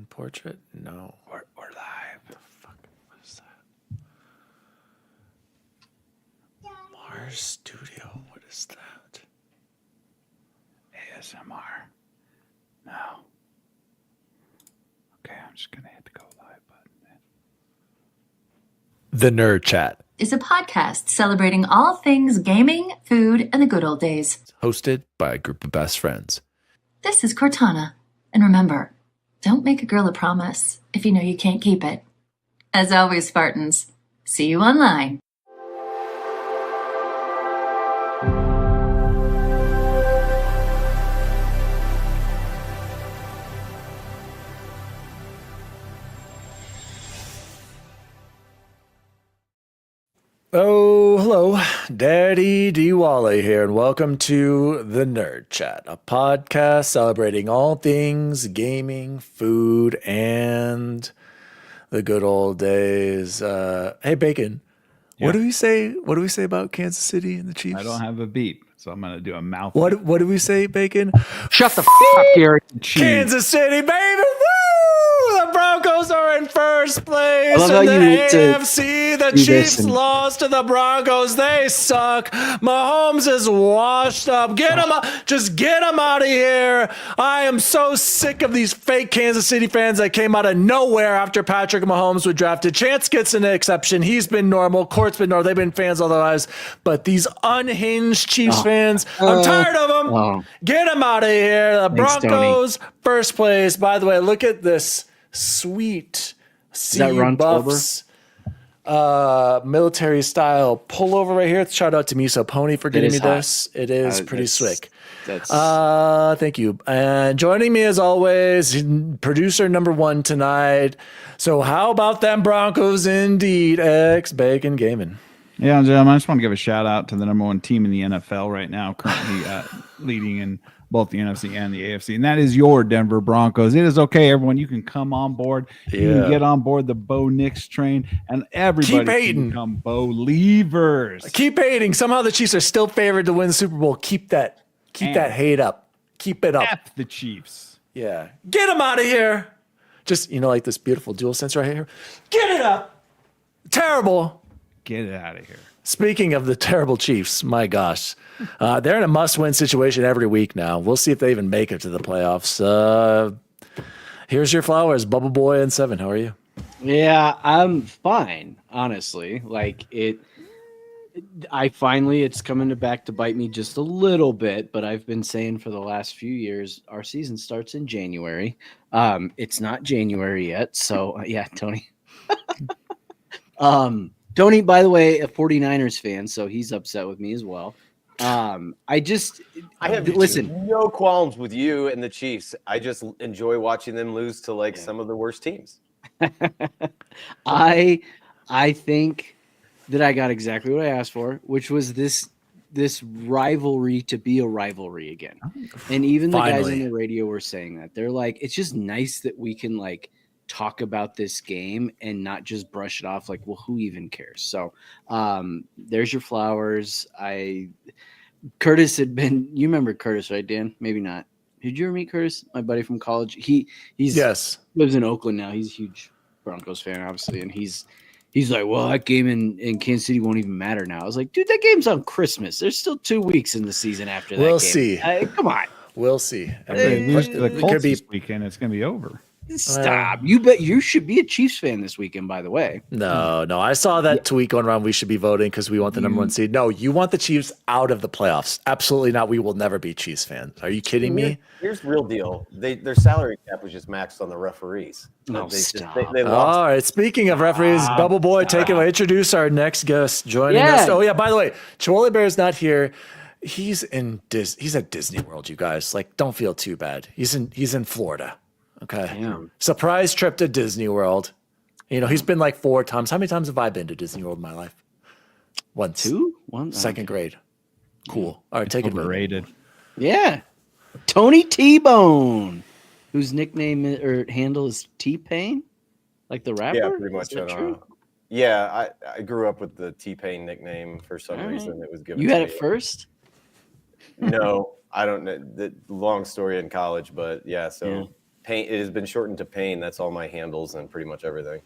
Fan portrait? No. We're live. The fuck? What is that? Mars Studio. What is that? ASMR. No. Okay, I'm just gonna hit the go live button. The Nerd Chat. Is a podcast celebrating all things gaming, food, and the good old days. Hosted by a group of best friends. This is Cortana. And remember, don't make a girl a promise if you know you can't keep it. As always, Spartans, see you online. Oh, hello. Daddy D. Wally here, and welcome to The Nerd Chat, a podcast celebrating all things gaming, food, and the good old days. Hey, Bacon, Yeah. what do we say? What do we say about Kansas City and the Chiefs? I don't have a beep, so I'm gonna do a mouth. What do we say, Bacon? Shut the f up, Gary. Kansas City, baby! Woo! The Broncos are in first place love in how the you need to AFC. The do this Chiefs and- lost to the Broncos. They suck. Mahomes is washed up. Get him, just get him out of here. I am so sick of these fake Kansas City fans that came out of nowhere after Patrick Mahomes was drafted. Chance gets an exception. He's been normal. Court's been normal. They've been fans all their lives. But these unhinged Chiefs fans, I'm tired of them. Get them out of here. The Thanks, Broncos, first place. By the way, look at this sweet that Ron Buffs military style pullover right here. Shout out to Miso Pony for getting me hot. this. It is pretty slick. That's Thank you. And joining me as always, producer number one tonight. So how about them Broncos indeed? X Bacon Gaming. Yeah, gentlemen, I just want to give a shout out to the number one team in the NFL right now, currently leading in both the NFC and the AFC, and that is your Denver Broncos. It is okay, everyone. You can come on board. You can get on board the Bo Nix train, and everybody can become Bo-leavers. Keep hating. Somehow the Chiefs are still favored to win the Super Bowl. Keep that hate up. Keep it up. F the Chiefs. Yeah. Get them out of here. Just, like this beautiful dual sense right here. Get it up. Terrible. Get it out of here. Speaking of the terrible Chiefs, my gosh, they're in a must-win situation every week now. We'll see if they even make it to the playoffs. Here's your flowers, Bubble Boy and Seven. How are you? Yeah, I'm fine, honestly. It's coming back to bite me just a little bit, but I've been saying for the last few years, our season starts in January. It's not January yet, so yeah, Tony. Tony, by the way, a 49ers fan, so he's upset with me as well. I have no qualms with you and the Chiefs. I just enjoy watching them lose to some of the worst teams. I think that I got exactly what I asked for, which was this rivalry to be a rivalry again. And even the guys on the radio were saying that. They're like, it's just nice that we can talk about this game and not just brush it off well, who even cares? So there's your flowers. Curtis had been, you remember Curtis, right, Dan? Maybe not. Did you ever meet Curtis, my buddy from college? He lives in Oakland now. He's a huge Broncos fan, obviously, and he's like, well, that game in Kansas City won't even matter now. I was like, dude, that game's on Christmas. There's still 2 weeks in the season after that. We'll game. see. Come on. We'll see. They lose to the Colts this weekend, it's going to be over. Stop. You bet you should be a Chiefs fan this weekend, by the way. No. I saw that tweet going around. We should be voting because we want the number one seed. No, you want the Chiefs out of the playoffs. Absolutely not. We will never be Chiefs fans. Are you kidding me? Here's the real deal. Their salary cap was just maxed on the referees. No, Stop. stop. They lost. All right. Speaking of referees, Bubble Boy, take it away. Introduce our next guest joining us. Oh, yeah. By the way, Chihuahua Bear is not here. He's at Disney World, you guys. Don't feel too bad. He's in Florida. Okay. Damn. Surprise trip to Disney World. He's been 4 times. How many times have I been to Disney World in my life? Once. 2? 1? Second grade. Cool. All right, take it. Overrated. Yeah. Tony T-Bone, whose nickname or handle is T-Pain? Like the rapper? Yeah, pretty much. Is that true? Yeah, I grew up with the T-Pain nickname for some reason. It was given You to had me. it first? No, I don't know. The long story in college, but yeah, so Pain. It has been shortened to Pain. That's all my handles and pretty much everything.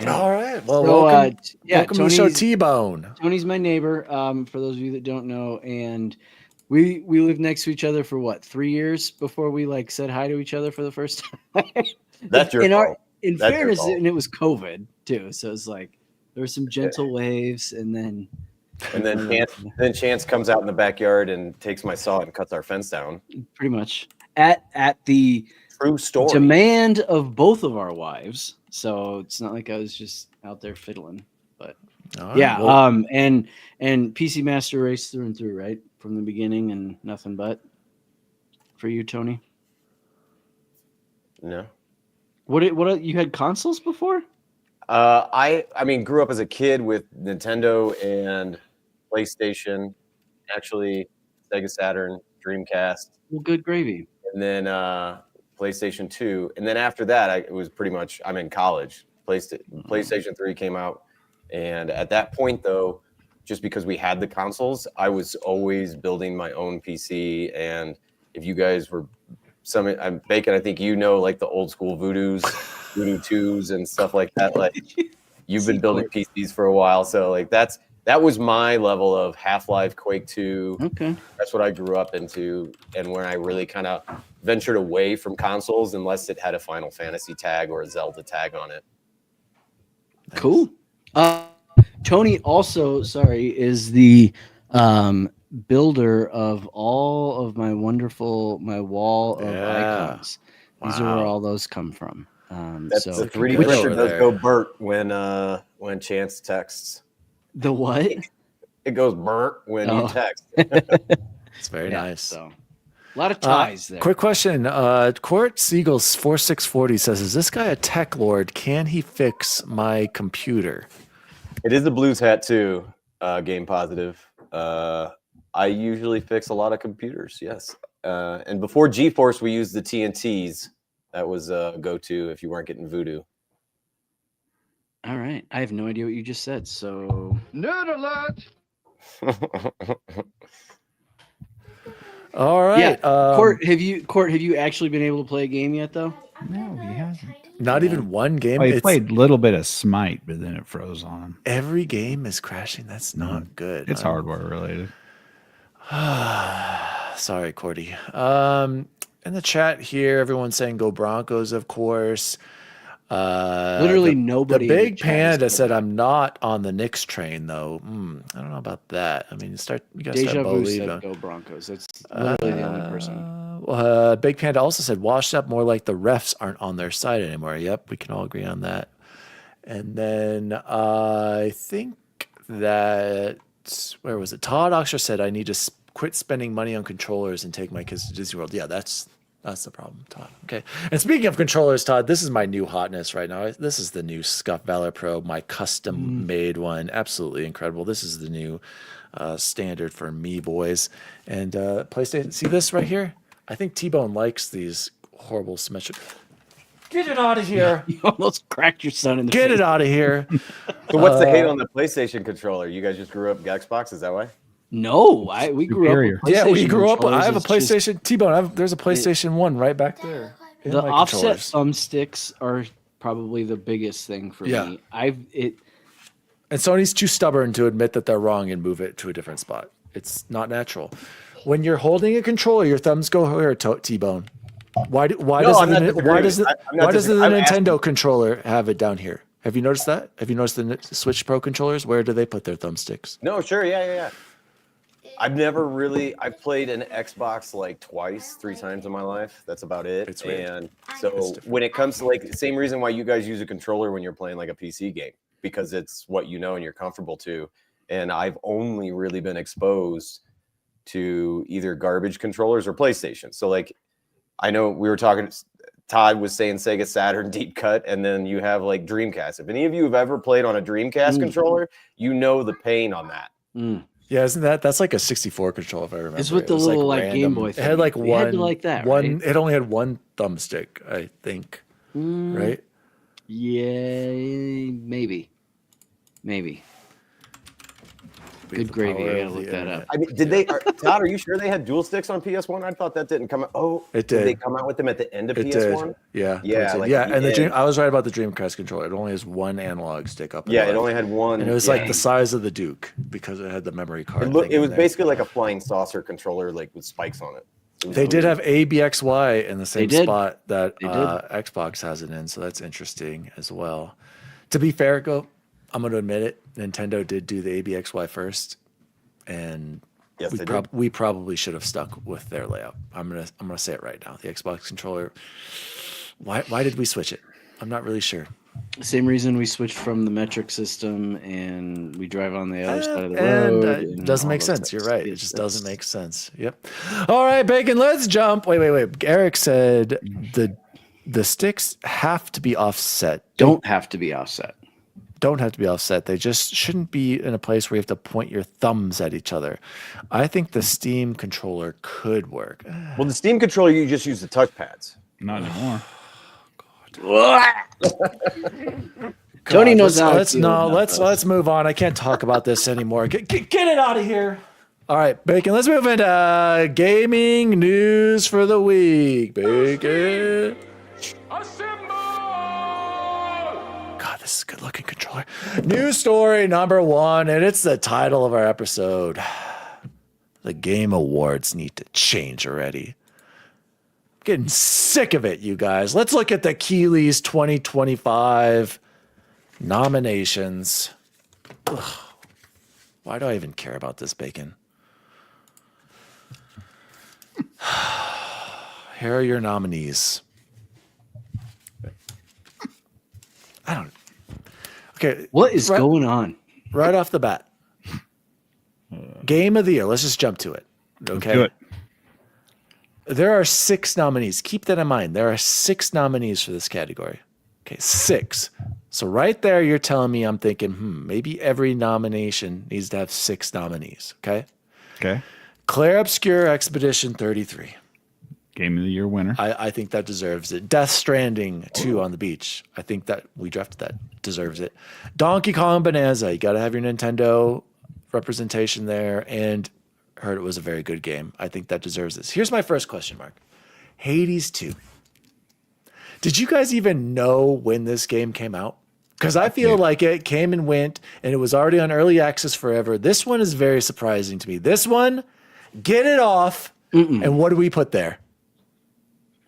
All right. Well, So, welcome, yeah, welcome to the show, T-Bone. Tony's my neighbor. For those of you that don't know, and we lived next to each other for what, 3 years before we like said hi to each other for the first time. That's your fault. In That's your fairness, fault. and it was COVID too, so it's like there were some gentle waves, and then Chance comes out in the backyard and takes my saw and cuts our fence down. pretty much at the True story. demand of both of our wives. So it's not like I was just out there fiddling, but All right, yeah. well, And PC Master Race through and through, right from the beginning, and nothing but for you, Tony. No. What you had consoles before? I mean, grew up as a kid with Nintendo and PlayStation, actually Sega Saturn, Dreamcast, Well, good gravy. and then PlayStation 2. And then after that, it was pretty much, I'm in college. PlayStation 3 came out. And at that point, though, just because we had the consoles, I was always building my own PC. And if you guys were Bacon, I think you know, like the old school Voodoo 2s and stuff like that. Like you've been building PCs for a while. So like that was my level of Half-Life, Quake 2. Okay. That's what I grew up into, and when I really kind of ventured away from consoles, unless it had a Final Fantasy tag or a Zelda tag on it. Cool. Tony also, is the builder of all of my wall of icons. These are where all those come from. That's so the 3D good printer over does there. go burnt when Chance texts. the what? It goes burnt when you text. it's very nice. So a lot of ties there. Quick question. Court Siegels 4640 says, is this guy a tech lord? Can he fix my computer? It is a blues hat too, Game Positive. I usually fix a lot of computers, yes. And before GeForce, we used the TNTs. That was a go-to if you weren't getting Voodoo. All right. I have no idea what you just said. So Nerd alert! All right. yeah. Court, have you actually been able to play a game yet though? No, he hasn't. Not even one game. Oh, he It's- played a little bit of Smite, but then it froze on him. Every game is crashing. That's not good. It's hardware related. Sorry, Cordy. In the chat here, everyone's saying go Broncos, of course. Literally nobody. The in Big chat is Panda go said, Broncos. I'm not on the Knicks train, though. I don't know about that. I mean, you gotta Deja start Vu believing. said go Broncos. That's literally the only person. Big Panda also said, washed up, more like the refs aren't on their side anymore. Yep, we can all agree on that. And then I think that, where was it? Todd Oxer said, I need to quit spending money on controllers and take my kids to Disney World. Yeah, that's the problem, Todd. Okay. And speaking of controllers, Todd, this is my new hotness right now. This is the new Scuff Valor Pro, my custom made one. Absolutely incredible. This is the new standard for me, boys. And PlayStation, see this right here? I think T-Bone likes these horrible symmetric. Get it out of here. You almost cracked your son in the Get face. it out of here. So what's the hate on the PlayStation controller? You guys just grew up Xbox, is that why? No, we grew Superior. up with Yeah, we PlayStation grew up. controllers. I have a It's just- PlayStation T-Bone. There's a PlayStation 1 right back there. in The my offset controllers. thumbsticks are probably the biggest thing for Yeah. me. And Sony's too stubborn to admit that they're wrong and move it to a different spot. It's not natural. When you're holding a controller, your thumbs go here, T-Bone. Why does I'm not the disagreeing. Nintendo controller have it down here? Have you noticed that? Have you noticed the Switch Pro controllers? Where do they put their thumbsticks? No, sure, yeah. I've played an Xbox like twice, 3 times in my life. That's about it. It's weird. And so when it comes to like the same reason why you guys use a controller when you're playing like a PC game, because it's what you know and you're comfortable to. And I've only really been exposed to either garbage controllers or PlayStation. So like, I know we were talking, Todd was saying Sega Saturn deep cut, and then you have like Dreamcast. If any of you have ever played on a Dreamcast controller, you know the pain on that. Yeah, isn't that's like a 64 controller if I remember? It's with It the was, little like random. Game Boy It thing. had like It one, had like that, one. right? It only had one thumbstick, I think. Right? Yeah, maybe. be Good the gravy. power I of gotta the look that internet. up. I mean, Todd, are you sure they had dual sticks on PS1? I thought that didn't come out. Oh, It did they did. come out with them at the end of It PS1? did. Yeah. Yeah, towards the- like yeah. at the And the end. I was right about the Dreamcast controller. It only has one analog stick up. And Yeah, left. it only had one. And it was yeah. like the size of the Duke because it had the memory card. It was basically like a flying saucer controller, like with spikes on it. They did have ABXY in the same did. spot that They did. Xbox has it in, so that's interesting as well. To be fair, I'm going to admit it. Nintendo did do the ABXY first, and Yes, we, they did. we probably should have stuck with their layout. I'm gonna say it right now. The Xbox controller. Why did we switch it? I'm not really sure. Same reason we switched from the metric system and we drive on the other side of the And road. it and doesn't all make those sense. things. You're right. It Yes, just that's- doesn't make sense. Yep. All right, Bacon. Let's jump. Wait. Eric said the sticks have to be offset. Don't have to be offset. Don't have to be offset. They just shouldn't be in a place where you have to point your thumbs at each other. I think the Steam controller could work. Well, the Steam controller, you just use the touchpads. Not anymore. Tony knows how I let's feel about those. let's move on. I can't talk about this anymore. Get it out of here. All right, Bacon. Let's move into gaming news for the week. Bacon. God, this is a good looking controller. News story number 1, and it's the title of our episode. The Game Awards need to change already. I'm getting sick of it, you guys. Let's look at the Keeley's 2025 nominations. Ugh. Why do I even care about this, Bacon? Here are your nominees. I don't. Okay. What is going on? Right off the bat? Game of the year. Let's just jump to it. Okay. Do it. There are 6 nominees. Keep that in mind. There are 6 nominees for this category. Okay, 6. So right there, you're telling me I'm thinking, maybe every nomination needs to have 6 nominees. Okay. Okay. Claire Obscure Expedition 33. Game of the year winner. I think that deserves it. Death Stranding 2 on the beach. I think that we drafted that. Deserves it. Donkey Kong Bonanza. You got to have your Nintendo representation there. And heard it was a very good game. I think that deserves this. Here's my first question mark. Hades 2. Did you guys even know when this game came out? Because I feel like it came and went, and it was already on early access forever. This one is very surprising to me. This one, get it off. And what do we put there?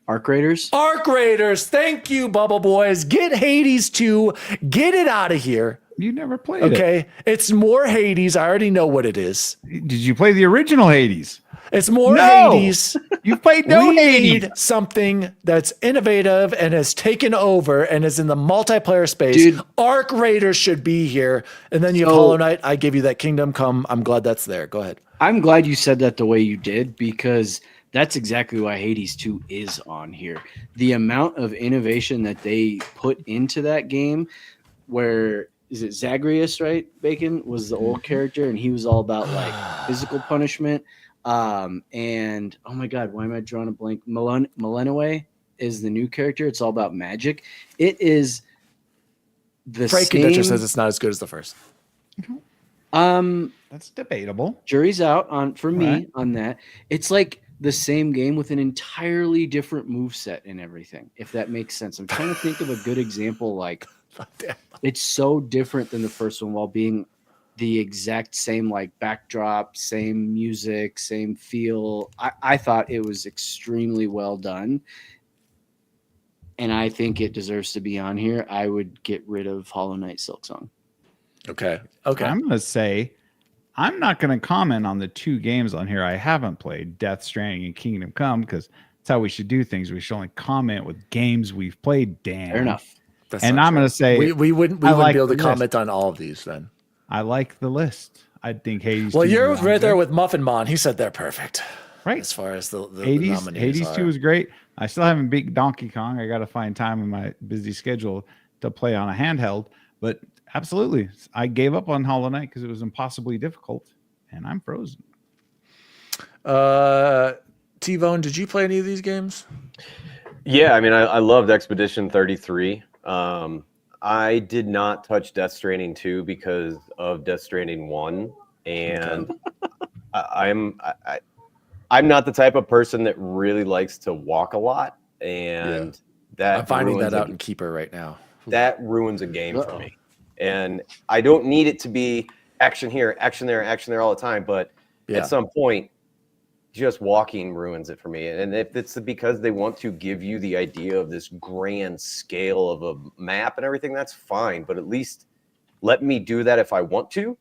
Arc Raiders? Arc Raiders. Thank you, Bubble Boys. Get Hades 2. Get it out of here. You never played it. Okay. It's more Hades. I already know what it is. Did you play the original Hades? It's more No. Hades. You played no We Hades. need something that's innovative and has taken over and is in the multiplayer space. Dude. Arc Raiders should be here. And then you have So- Hollow Knight. I give you that Kingdom Come. I'm glad that's there. Go ahead. I'm glad you said that the way you did because that's exactly why Hades 2 is on here. The amount of innovation that they put into that game where is it Zagreus, right? Bacon was the old character and he was all about like physical punishment. And oh my God, why am I drawing a blank? Millennium is the new character. It's all about magic. It is the Frankie same. Dutcher says it's not as good as the first. That's debatable. Jury's out on for me Right. on that. It's like the same game with an entirely different moveset and everything, if that makes sense. I'm trying to think of a good example. Like it's so different than the first one while being the exact same like backdrop, same music, same feel. I thought it was extremely well done. And I think it deserves to be on here. I would get rid of Hollow Knight Silksong. Okay. I'm going to say, I'm not going to comment on the 2 games on here I haven't played, Death Stranding and Kingdom Come, because that's how we should do things. We should only comment with games we've played, Dan. Fair enough. That's And not I'm true. going to say, we wouldn't I be like able to the comment on all of these then. I like the list. I think Hades. Well, 2 you're is on right there with Muffin Mon. He said they're perfect. Right. As far as the Hades. nominees Hades are. 2 is great. I still haven't beat Donkey Kong. I got to find time in my busy schedule to play on a handheld. But absolutely, I gave up on Hollow Knight because it was impossibly difficult, and I'm frozen. T-Bone, did you play any of these games? Yeah, I mean, I loved Expedition 33. I did not touch Death Stranding 2 because of Death Stranding 1. and I'm not the type of person that really likes to walk a lot, and that I'm finding ruins that out in Keeper right now. That ruins a game for me. And I don't need it to be action here, action there all the time. But at some point, just walking ruins it for me. And if it's because they want to give you the idea of this grand scale of a map and everything, that's fine. But at least let me do that if I want to,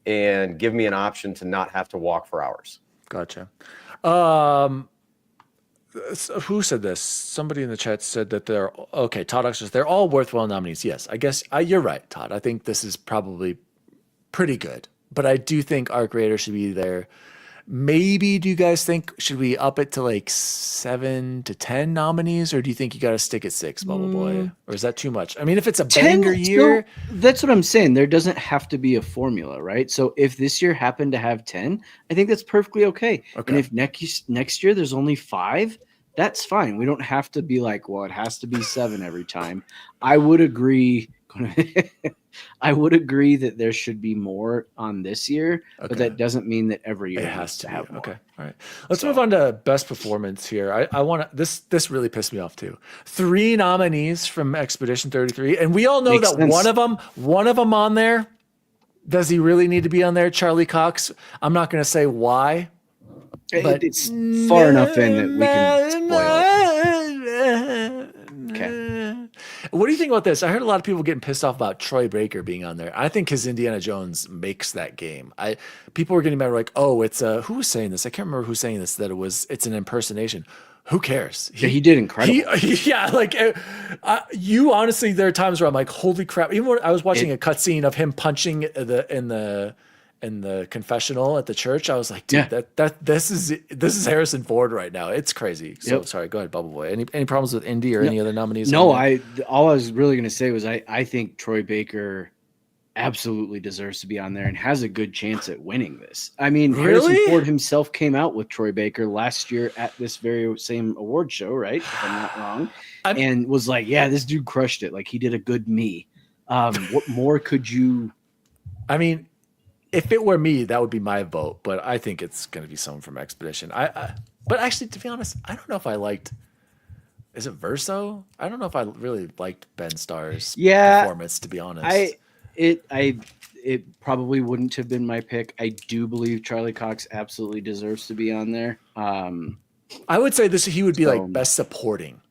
and give me an option to not have to walk for hours. Gotcha. Who said this? Somebody in the chat said that they're okay. Todd Oxford, they're all worthwhile nominees. Yes, I guess you're right, Todd. I think this is probably pretty good, but I do think Arc Raider should be there. Maybe do you guys think should we up it to like 7 to 10 nominees, or do you think you got to stick at 6, Bubble Boy, or is that too much? I mean, if it's a banger year, that's what I'm saying. There doesn't have to be a formula, right? So if this year happened to have 10, I think that's perfectly okay. And if next year there's only 5, that's fine. We don't have to be like, well, it has to be 7 every time. I would agree. I would agree that there should be more on this year, but that doesn't mean that every year it has to have more. Okay. All right. Let's move on to best performance here. I want to, this really pissed me off too. 3 nominees from Expedition 33. And we all know that one of them on there, does he really need to be on there? Charlie Cox. I'm not going to say why, but it's far enough in that we can spoil it. Okay. What do you think about this? I heard a lot of people getting pissed off about Troy Baker being on there. I think his Indiana Jones makes that game. People were getting mad like, oh, it's who was saying this? I can't remember who's saying this, that it's an impersonation. Who cares? He did incredible. You honestly, there are times where I'm like, holy crap. Even when I was watching a cutscene of him punching in the confessional at the church, I was like, dude, this is Harrison Ford right now. It's crazy. So sorry, go ahead, Bubble Boy. Any problems with Indy or any other nominees? No, all I was really gonna say was I think Troy Baker absolutely deserves to be on there and has a good chance at winning this. I mean, Harrison Ford himself came out with Troy Baker last year at this very same award show, right? If I'm not wrong. And was like, yeah, this dude crushed it. Like, he did a good me. What more could you? I mean, if it were me, that would be my vote, but I think it's going to be someone from Expedition. But actually, to be honest, I don't know if I liked. Is it Verso? I don't know if I really liked Ben Starr's performance. To be honest, it probably wouldn't have been my pick. I do believe Charlie Cox absolutely deserves to be on there. I would say he would be like best supporting.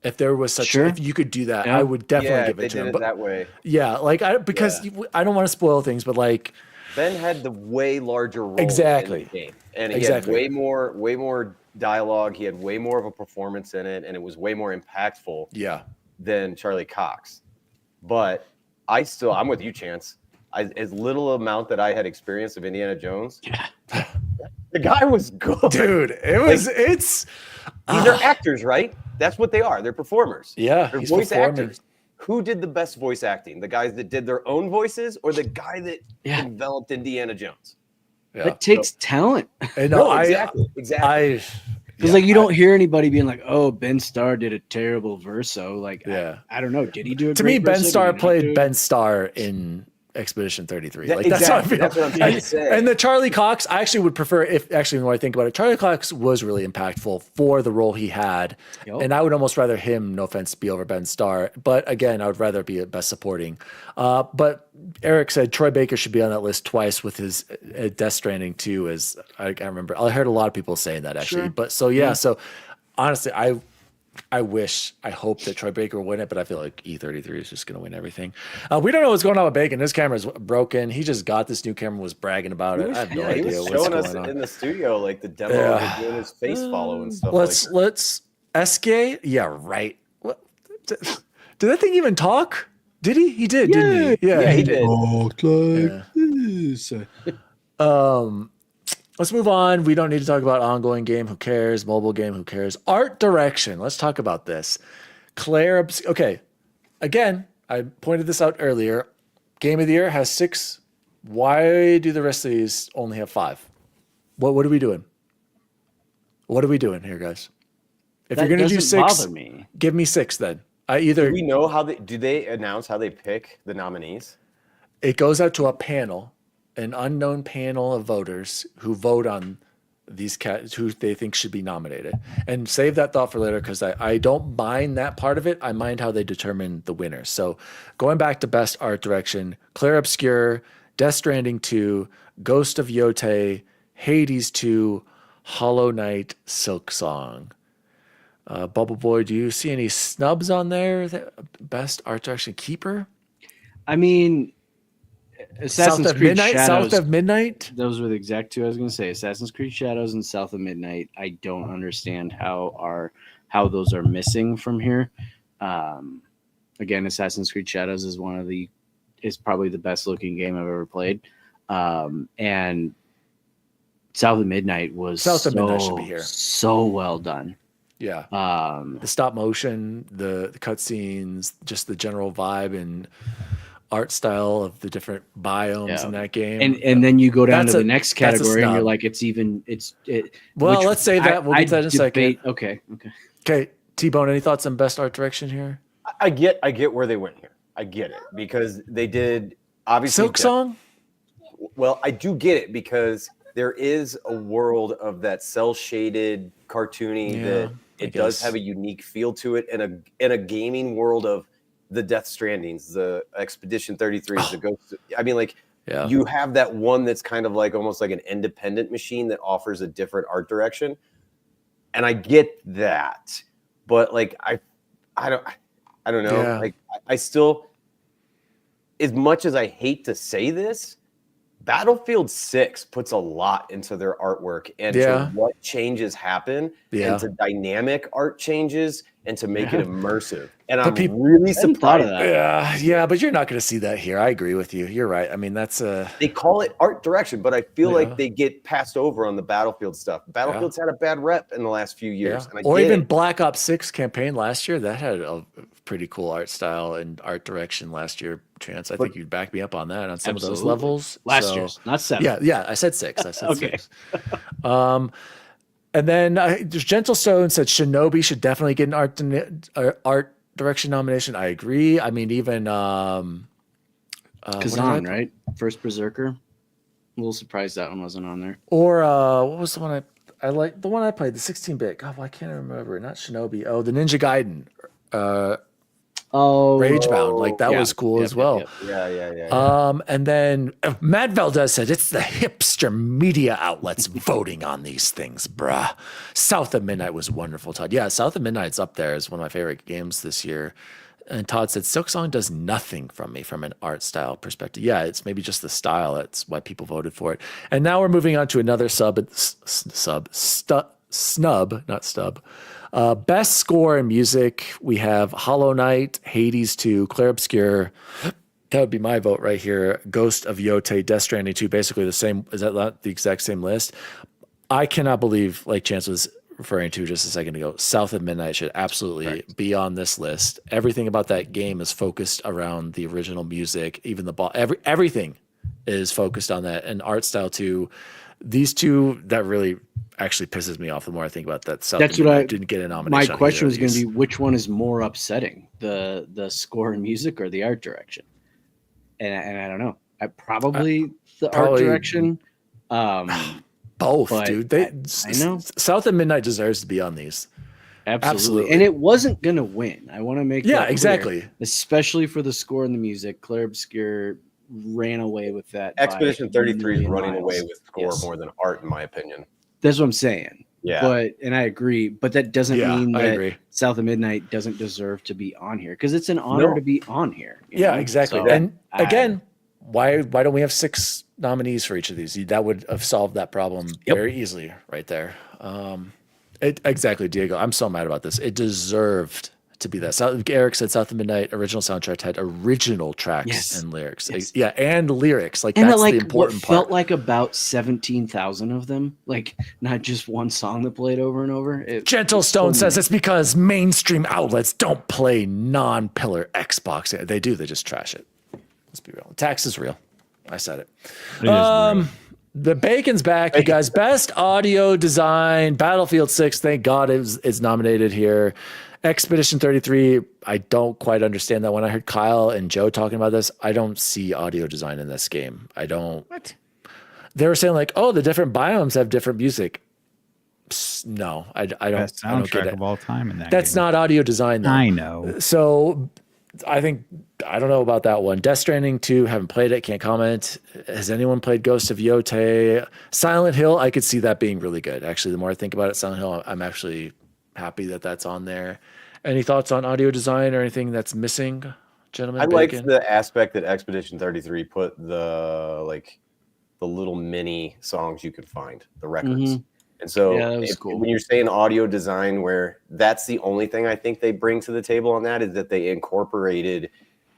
If there was such, if you could do that, I would definitely give it to him. But that way, I don't want to spoil things, but like. Ben had the way larger role in the game, and he had way more dialogue. He had way more of a performance in it, and it was way more impactful than Charlie Cox. But I'm with you, Chance. As little amount that I had experienced of Indiana Jones, the guy was good. Dude, these are actors, right? That's what they are. They're performers. Yeah, they're voice actors. Who did the best voice acting? The guys that did their own voices, or the guy that developed Indiana Jones? Yeah. It takes talent. Exactly. Because you don't hear anybody being like, "Oh, Ben Starr did a terrible verso." Like, I don't know. Did he do it? To me, Ben Starr played Ben Starr in Expedition 33. That's how I feel. That's what I'm trying to say. And the Charlie Cox, I actually would prefer when I think about it, Charlie Cox was really impactful for the role he had. And I would almost rather him, no offense, be over Ben Starr. But again, I would rather be at best supporting. But Eric said Troy Baker should be on that list twice with his Death Stranding 2. As I remember, I heard a lot of people saying that actually. But so honestly, I hope that Troy Baker will win it, but I feel like E33 is just going to win everything. We don't know what's going on with Bacon. His camera's broken. He just got this new camera, was bragging about it. I have no idea what's going on. He was showing us in the studio, like the demo of doing his face follow and stuff. Let's SK. Yeah, right. What? Did that thing even talk? Did he? He did, didn't he? Yeah, he did. Talk like this. Let's move on. We don't need to talk about ongoing game. Who cares? Mobile game. Who cares? Art direction. Let's talk about this. Claire. Okay. Again, I pointed this out earlier. Game of the year has 6. Why do the rest of these only have 5? What are we doing? What are we doing here, guys? If you're going to do 6, give me 6 then. Do we know do they announce how they pick the nominees? It goes out to a panel. an unknown panel of voters who vote on these cats who they think should be nominated. And save that thought for later, because I don't mind that part of it. I mind how they determine the winners. So going back to best art direction, Clair Obscur, Death Stranding 2, Ghost of Yotei, Hades 2, Hollow Knight, Silk Song. Bubble Boy, do you see any snubs on there? Best art direction keeper? I mean, Assassin's Creed Shadows. South of Midnight? Those were the exact two I was going to say. Assassin's Creed Shadows and South of Midnight. I don't understand how those are missing from here. Again, Assassin's Creed Shadows is probably the best looking game I've ever played. And South of Midnight Midnight should be here. So well done. Yeah. The stop motion, the cutscenes, just the general vibe and art style of the different biomes in that game. And then you go down to the next category and you're like, let's say that. We'll get that in a second. Okay. T-Bone, any thoughts on best art direction here? I get where they went here. I get it because they did obviously Silk Song. Well, I do get it because there is a world of that cell shaded cartoony that it does have a unique feel to it, and a gaming world of the Death Strandings, the Expedition 33s, the Ghosts. I mean, like you have that one that's kind of like almost like an independent machine that offers a different art direction, and I get that, but like I don't know. Yeah. Like I still, as much as I hate to say this, Battlefield 6 puts a lot into their artwork and to what changes happen and to dynamic art changes and to make it immersive. And I'm really surprised. Yeah, but you're not going to see that here. I agree with you. You're right. I mean, they call it art direction, but I feel like they get passed over on the Battlefield stuff. Battlefield's had a bad rep in the last few years. And or even Black Ops 6 campaign last year, that had a pretty cool art style and art direction last year. Chance, I think you'd back me up on that on some of those levels. Last year's, not 7. Yeah, I said 6. I said 6. And then there's Gentle Stone said Shinobi should definitely get an art direction nomination. I agree. I mean, even Kazan, right? First Berserker. A little surprised that one wasn't on there. Or what was the one I like? The one I played, the 16-bit. God, why can't I remember? Not Shinobi. Oh, the Ninja Gaiden. Ragebound, like that was cool as well. Yeah. And then Matt Valdez said it's the hipster media outlets voting on these things, bruh. South of Midnight was wonderful, Todd. Yeah, South of Midnight's up there as one of my favorite games this year. And Todd said Silk Song does nothing from me from an art style perspective. Yeah, it's maybe just the style. That's why people voted for it. And now we're moving on to another snub, not stub. Best score in music, we have Hollow Knight, Hades 2, Clair Obscur. That would be my vote right here. Ghost of Yotei, Death Stranding 2, basically the same. Is that not the exact same list? I cannot believe, like Chance was referring to just a second ago, South of Midnight should absolutely be on this list. Everything about that game is focused around the original music. Even the everything is focused on that, and art style too. These two, that really actually pisses me off the more I think about that. That's what I didn't get a nomination. My question was going to be, which one is more upsetting, the score and music or the art direction? And I don't know. The art direction. Both, dude. I know South of Midnight deserves to be on these. Absolutely. And it wasn't going to win. I want to make that exactly clear, especially for the score and the music. Clair Obscur ran away with that. Expedition 33 is running away with score more than art, in my opinion. That's what I'm saying. Yeah. And I agree, but that doesn't mean that South of Midnight doesn't deserve to be on here, because it's an honor to be on here. Yeah, exactly. So, and again, why don't we have 6 nominees for each of these? That would have solved that problem very easily right there. Exactly, Diego. I'm so mad about this. It deserved to be that. Eric said South of Midnight original soundtrack had original tracks and lyrics. Yeah, and lyrics. Like, and that's the important part. Felt like about 17,000 of them. Like, not just one song that played over and over. Gentle Stone says it's because mainstream outlets don't play non-pillar Xbox. They do. They just trash it. Let's be real. Tax is real. I said it. The bacon's back, you guys. Best audio design. Battlefield 6, thank God is nominated here. Expedition 33, I don't quite understand that. When I heard Kyle and Joe talking about this, I don't see audio design in this game. I don't. What? they were saying like, oh, the different biomes have different music. No, I don't. Best I don't get soundtrack it. of all time in that. That's game. not audio design, though. I know. So I think I don't know about that one. Death Stranding 2, haven't played it, can't comment. Has anyone played Ghost of Yotei? Silent Hill, I could see that being really good. Actually, the more I think about it, Silent Hill, I'm actually happy that that's on there. Any thoughts on audio design or anything that's missing, gentlemen? I Bacon? liked the aspect that Expedition 33 put the little mini songs you could find, the records. And so Yeah, that was cool. when you're saying audio design, where that's the only thing I think they bring to the table on that is that they incorporated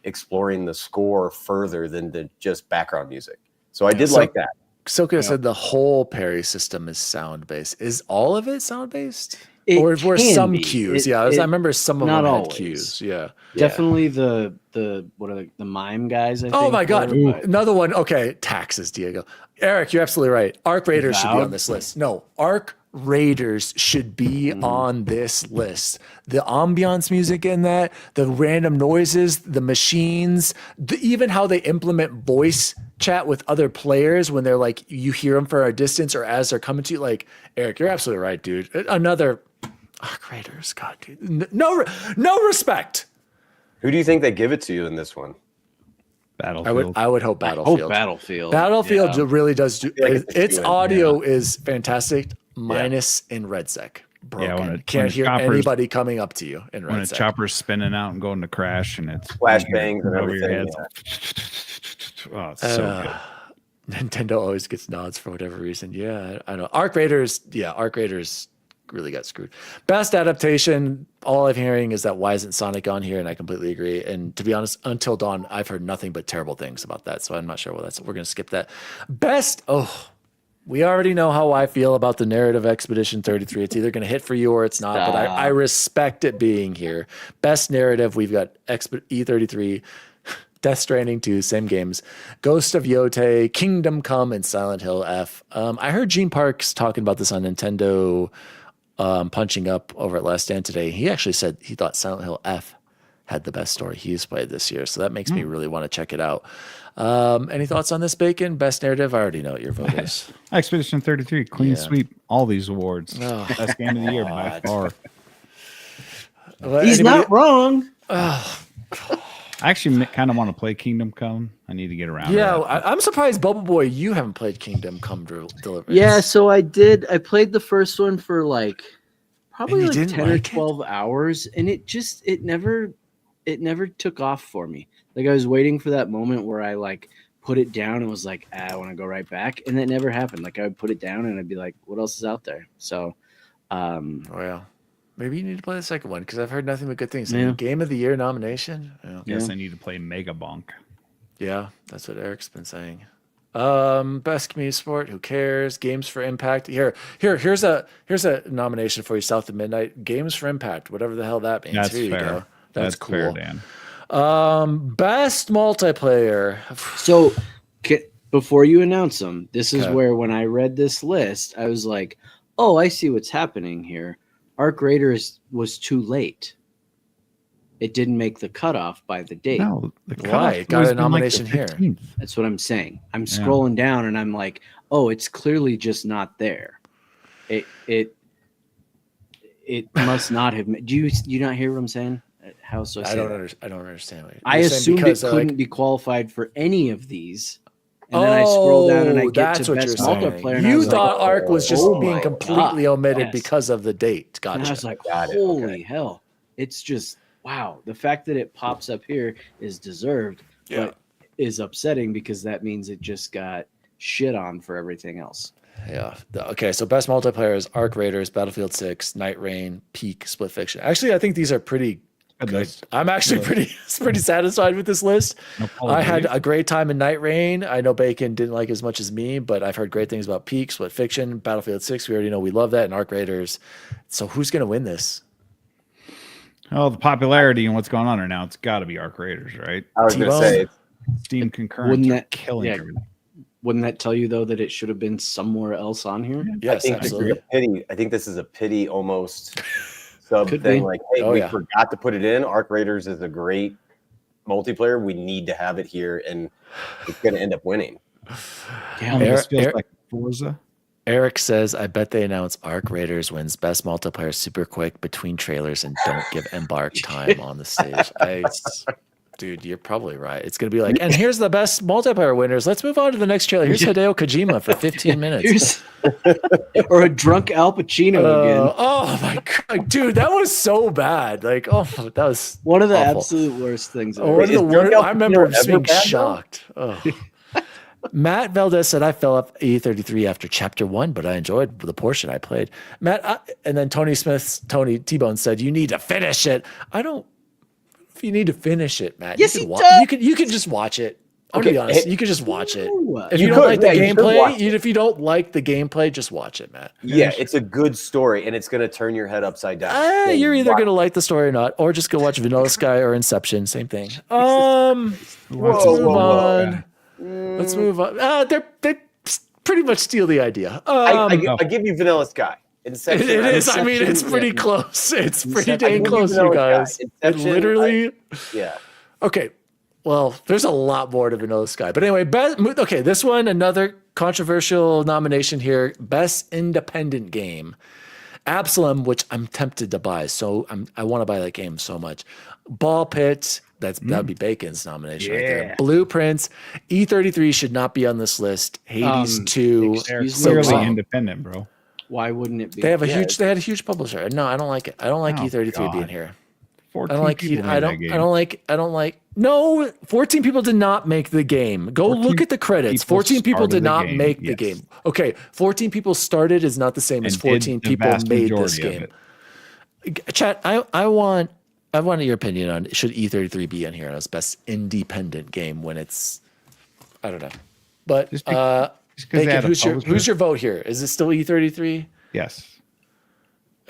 exploring the score further than the just background music. So I did like that. Soka said the whole parry system is sound based. Is all of it sound based? It Or were can some be. cues? It- I it- remember some of not them had always. cues. Yeah. Definitely the what are the mime guys? I think Oh my God. were, but- Another one. Okay. Taxes, Diego. Eric, you're absolutely right. Arc Raiders should be on this list. No, Arc Raiders should be on this list. The ambiance music in that, the random noises, the machines, even how they implement voice chat with other players when they're like, you hear them for a distance or as they're coming to you. Like, Eric, you're absolutely right, dude. Another Arc Raiders. God, dude. No respect. Who do you think they give it to you in this one? Battlefield. I would hope Battlefield. Battlefield yeah. really does do Yeah, I get the its feeling, audio is fantastic, minus in RedSec. Broken. when Can't it's hear choppers- anybody coming up to you in when a RedSec. chopper's spinning out and going to crash and it's Flashbangs and over your everything. head. Oh, it's so good. Nintendo always gets nods for whatever reason. Yeah, I know. Arc Raiders really got screwed. Best adaptation, all I'm hearing is that why isn't Sonic on here? And I completely agree. And to be honest, Until Dawn, I've heard nothing but terrible things about that. So I'm not sure we're going to skip that. We already know how I feel about the narrative Expedition 33. It's either going to hit for you or it's not, but I respect it being here. Best narrative, we've got E33, Death Stranding 2, same games, Ghost of Yotei, Kingdom Come, and Silent Hill F. I heard Gene Parks talking about this on Nintendo Punching Up over at Last Stand today. He actually said he thought Silent Hill F had the best story he's played this year. So that makes me really want to check it out. Any thoughts on this, Bacon? Best narrative? I already know what your vote is. Expedition 33, clean Yeah. sweep all these awards. Oh, Best game of the year by far. He's not wrong. I actually kind of want to play Kingdom Come. I need to get around to Yeah, that. I'm surprised, Bubble Boy, you haven't played Kingdom Come Deliverance. Yeah, so I did. I played the first one for like probably you like didn't 10 or like it? 12 hours, and it never took off for me. Like I was waiting for that moment where I like put it down and was like, I want to go right back, and that never happened. Like I would put it down and I'd be like, what else is out there? So, Well, maybe you need to play the second one because I've heard nothing but good things. Yeah. Game of the Year nomination. Yeah. Guess I need to play Mega Bonk. Yeah, that's what Eric's been saying. Best community sport. Who cares? Games for Impact. Here's a nomination for you. South of Midnight. Games for Impact. Whatever the hell that means. That's Here you fair. go. That's cool. fair, Dan. Best multiplayer. so before you announce them, this is Okay. where when I read this list, I was like, oh, I see what's happening here. Arc Raiders was too late. It didn't make the cutoff by the date. No, the Why? cutoff It got was a been, like, the nomination here. 15th. That's what I'm saying. I'm scrolling down and I'm like, oh, it's clearly just not there. It must not have. Do you not hear what I'm saying? How so? I don't understand. What I you're saying assumed it because, couldn't be qualified for any of these. And then I scroll down and I get that's to what best you're saying. multiplayer. And I You was thought like, Arc was just oh being my completely God, omitted yes. because of the date. And I Gotcha. was like, Got it, holy okay. hell. It's just, wow. The fact that it pops up here is deserved, Yeah. but is upsetting because that means it just got shit on for everything else. Yeah. Okay. So best multiplayer is Arc Raiders, Battlefield 6, Night Rain, Peak, Split Fiction. Actually, I think these are pretty Good good. list. I'm actually pretty satisfied with this list. No Call I of had Duty. a great time in Night Rain. I know Bacon didn't like as much as me, but I've heard great things about Peak, Split Fiction, Battlefield 6. We already know we love that, and Arc Raiders. So who's going to win this? Oh, the popularity and what's going on right now, it's got to be Arc Raiders, right? I was going to T-Bone. say, Steam concurrent Wouldn't that- killing yeah. everything. Wouldn't that tell you, though, that it should have been somewhere else on here? Yes, I think absolutely. I think this is a pity almost sub Could thing. be. Like, hey, Oh, we yeah. forgot to put it in. Arc Raiders is a great multiplayer. We need to have it here, and it's going to end up winning. Yeah, This feels Eric- like Forza. Eric says, I bet they announce Arc Raiders wins best multiplayer super quick between trailers and don't give Embark time on the stage. Dude, you're probably right. It's going to be like, and here's the best multiplayer winners. Let's move on to the next trailer. Here's Hideo Kojima for 15 minutes. Or a drunk Al Pacino again. Oh my God, dude, that was so bad. Like, oh, that was One of the awful. absolute worst things. Oh, one of the Is worst. drunk Al I remember Pacino just being ever bad, though? shocked. Oh. Matt Valdez said, I fell off E33 after chapter 1, but I enjoyed the portion I played. And then Tony T-Bone said, you need to finish it. I don't know if you need to finish it, Matt. Yes, you he can does. You can just watch it. I'm gonna be honest. You can just watch it. If You you don't could, like the yeah, you could watch gameplay, it. if you don't like the gameplay, just watch it, Matt. Yeah, it's a good story, and it's going to turn your head upside down. You're either Watch. gonna like the story or not, or just go watch Vanilla Sky or Inception. Same thing. Let's Whoa, move whoa, on. Let's move on. They pretty much steal the idea. I give you Vanilla Sky. Inception, It is. I mean, it's Inception, pretty yeah. close. It's pretty Inception. dang close, you Vanilla guys. Sky. It Inception, literally. Yeah. Okay. Well, there's a lot more to Vanilla Sky. But anyway, okay, this one, another controversial nomination here. Best Independent Game. Absalom, which I'm tempted to buy. So I want to buy that game so much. Ball Pit, that'd be Bacon's nomination right there. Blueprints. E33 should not be on this list. Hades 2. They're Excuse me, clearly wrong. independent, bro. Why wouldn't it be? They had a huge publisher. No, I don't like it. I don't like Oh, E33 being God. here. 14 I don't like people I made don't that game. I don't like no 14 people did not make the game. Go 14 look at the credits. people 14 people started did the not game, make the yes. game. Okay, 14 people started is not the same as And did 14 the people vast made this majority of game. Chat, I want your opinion on should E33 be in here as best independent game when it's I don't know. But Just because they Bacon, had a who's publisher. your vote here? Is it still E33? Yes.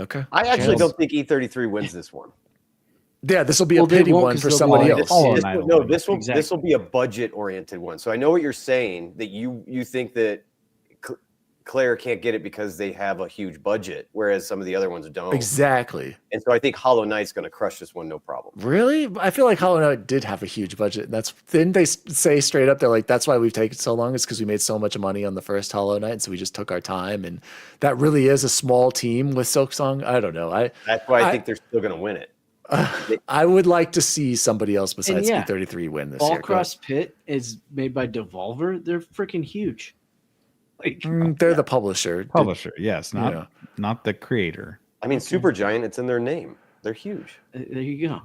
Okay. I actually Channels? don't think E33 wins this one. Yeah, this will be Well, a they pity won't one 'cause for they'll somebody be- else. Hollow This Knight will, will no, win. this will Exactly. this will be a budget-oriented one. So I know what you're saying that you think that Claire can't get it because they have a huge budget, whereas some of the other ones don't. Exactly. And so I think Hollow Knight's going to crush this one, no problem. Really? I feel like Hollow Knight did have a huge budget. And didn't they say straight up, they're like, that's why we've taken so long, is because we made so much money on the first Hollow Knight, and so we just took our time. And that really is a small team with Silksong. I don't know. That's why I think they're still going to win it. I would like to see somebody else besides yeah, E33 win this year. Ballcross Pit is made by Devolver. They're freaking huge. Like, They're the publisher. publisher, yes, Yeah. not the creator. I mean, Supergiant, it's in their name. They're huge. There you go.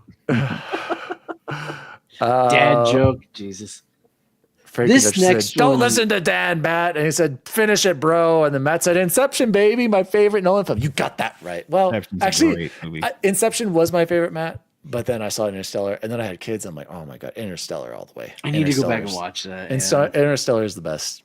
Dad joke. Jesus. Frankie This Mitchell said, next don't one- listen to Dan, Matt. And he said, finish it, bro. And then Matt said, Inception, baby, my favorite Nolan film. You got that right. Well, Inception's a actually, great movie. Inception was my favorite, Matt. But then I saw Interstellar, and then I had kids. I'm like, oh my God, Interstellar all the way. I need to go back and Interstellar's- watch that. And so Interstellar is the best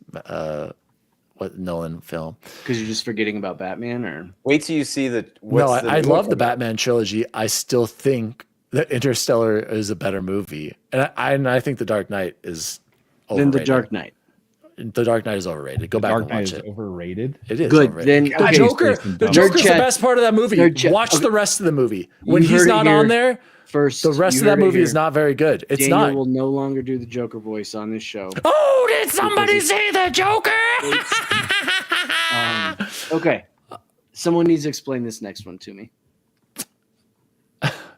Nolan film. Because you're just forgetting about Batman, or Wait till you see the. No, what's I new love one the coming out? Batman trilogy. I still think that Interstellar is a better movie. And I think The Dark Knight is then overrated. The Dark Knight. The Dark Knight is overrated. Go back Dark and Knight watch is it. overrated. It is Good. overrated. Then The okay. Joker. Jason The Nerd Joker's the chat- best part of that movie. Nerd chat- Watch okay. the rest of the movie. When You he's heard it not here on there, First, the rest you of that heard it movie is here. not very good. It's Daniel not. will no longer do the Joker voice on this show. Oh, did somebody Because say the Joker? Okay. Someone needs to explain this next one to me.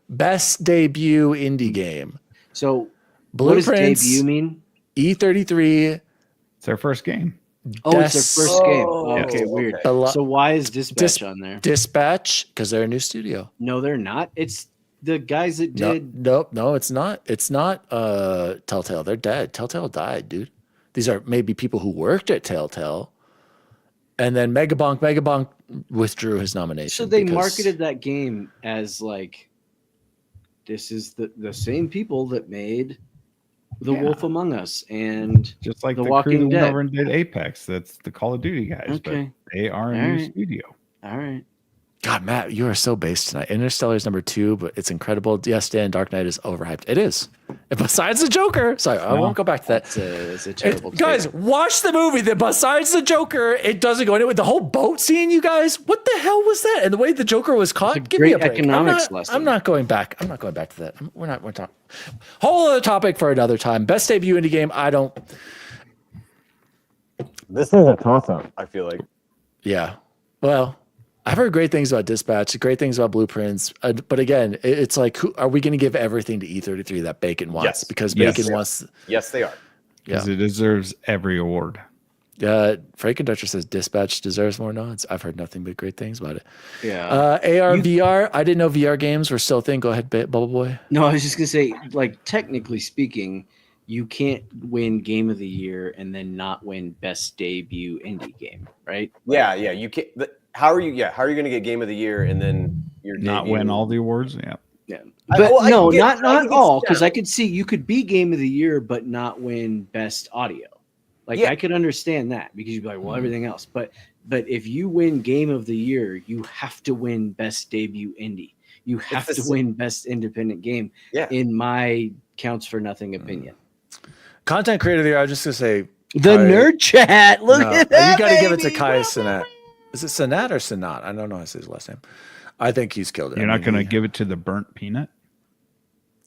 Best debut indie game. So, what does Blueprints, debut mean? E33, It's their first game. Oh, it's their first game. Oh, Okay, weird. okay. Belo- So why is Dispatch on there? Dispatch, because they're a new studio. No, they're not. It's the guys that did. No, it's not. It's not Telltale. They're dead. Telltale died, dude. These are maybe people who worked at Telltale. And then Megabonk withdrew his nomination. So they because- marketed that game as like, this is the same people that made The Yeah. Wolf Among Us and Just like The the, Walking crew that went Dead. over and did Apex. That's the Call of Duty guys. Okay. But they are a All new right. studio. all right. God, Matt, you are so based tonight. Interstellar is number 2, but it's incredible. Yes, Dan, Dark Knight is overhyped. It is. And besides the Joker, sorry, I won't go back to that. It's a terrible Guys, take. watch the movie. That besides the Joker, it doesn't go anywhere. The whole boat scene, you guys, what the hell was that? And the way the Joker was caught, It's a give me a great break. economics lesson. I'm not going back. I'm not going back to that. We're talking. Whole other topic for another time. Best debut indie game. This is a toss-up, I feel like. Yeah. Well, I've heard great things about Dispatch, great things about Blueprints, but again, it's like, are we going to give everything to E33 that Bacon wants? Yes. Because Bacon wants. Yes, they are. Because it deserves every award. Franken-Dutcher says Dispatch deserves more nods. I've heard nothing but great things about it. Yeah. AR, VR. I didn't know VR games were still a thing. Go ahead, Bubble Boy. No, I was just gonna say, like, technically speaking, you can't win Game of the Year and then not win Best Debut Indie Game, right? Yeah. You can't. How are you going to get Game of the Year and then you're Not win all the awards? Yeah. Yeah. I- But well, I no, can get- I not can get all, because down. I could see you could be Game of the Year but not win Best Audio. Like, Yeah. I could understand that because you'd be like, well, everything else. But if you win Game of the Year, you have to win Best Debut Indie. You have to win Best Independent Game. Yeah. In my counts for nothing opinion. Content creator of the year. I was just gonna say The Nerd Chat. Look at that. You got to give it to baby. Kai Sinat. Is it Sinat or Sinat? I don't know how to say his last name. I think he's killed it. You're not going to give it to the burnt peanut?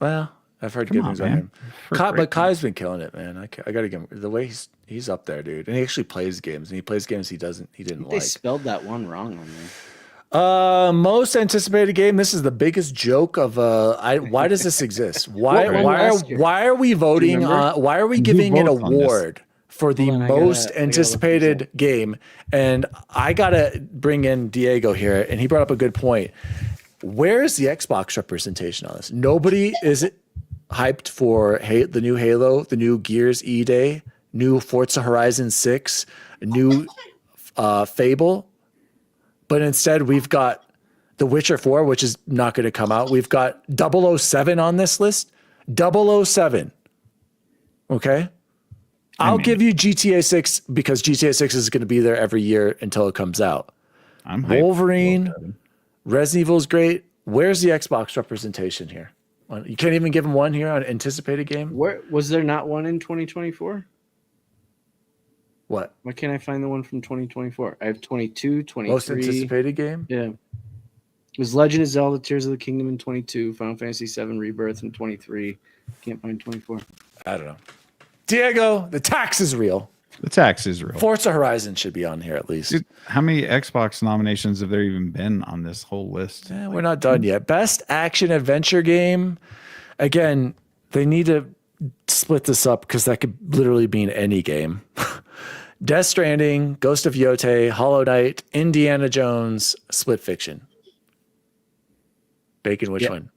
Well, I've heard Come good on, things about man. him. For But great Kai's been killing it, man. I got to give him the way he's up there, dude. And he actually plays games, and he plays games he didn't They like. spelled that one wrong on there. Most anticipated game. This is the biggest joke of why does this exist? Why What won last year? why are we voting remember? on? Why are we Who giving an votes on this? award for the Hold on, I gotta- most I gotta look anticipated this game? And I gotta bring in Diego here, and he brought up a good point. Where's the Xbox representation on this? Nobody is hyped for the new Halo, the new Gears E-Day, new Forza Horizon 6, new Fable. But instead, we've got The Witcher 4, which is not going to come out. We've got 007 on this list. 007. Okay? I'll give you GTA 6 because GTA 6 is going to be there every year until it comes out. I'm hyped. Wolverine, Resident Evil is great. Where's the Xbox representation here? You can't even give them one here on anticipated game? Where was there not one in 2024? What? Why can't I find the one from 2024? I have 22, 23. Most anticipated game? Yeah. It was Legend of Zelda Tears of the Kingdom in 22, Final Fantasy 7 Rebirth in 23. Can't find 24. I don't know. Diego, the tax is real. The tax is real. Forza Horizon should be on here at least. Dude, how many Xbox nominations have there even been on this whole list? We're not done yet. Best action adventure game. Again, they need to split this up because that could literally mean any game. Death Stranding, Ghost of Yotei, Hollow Knight, Indiana Jones, Split Fiction. Bacon, which one?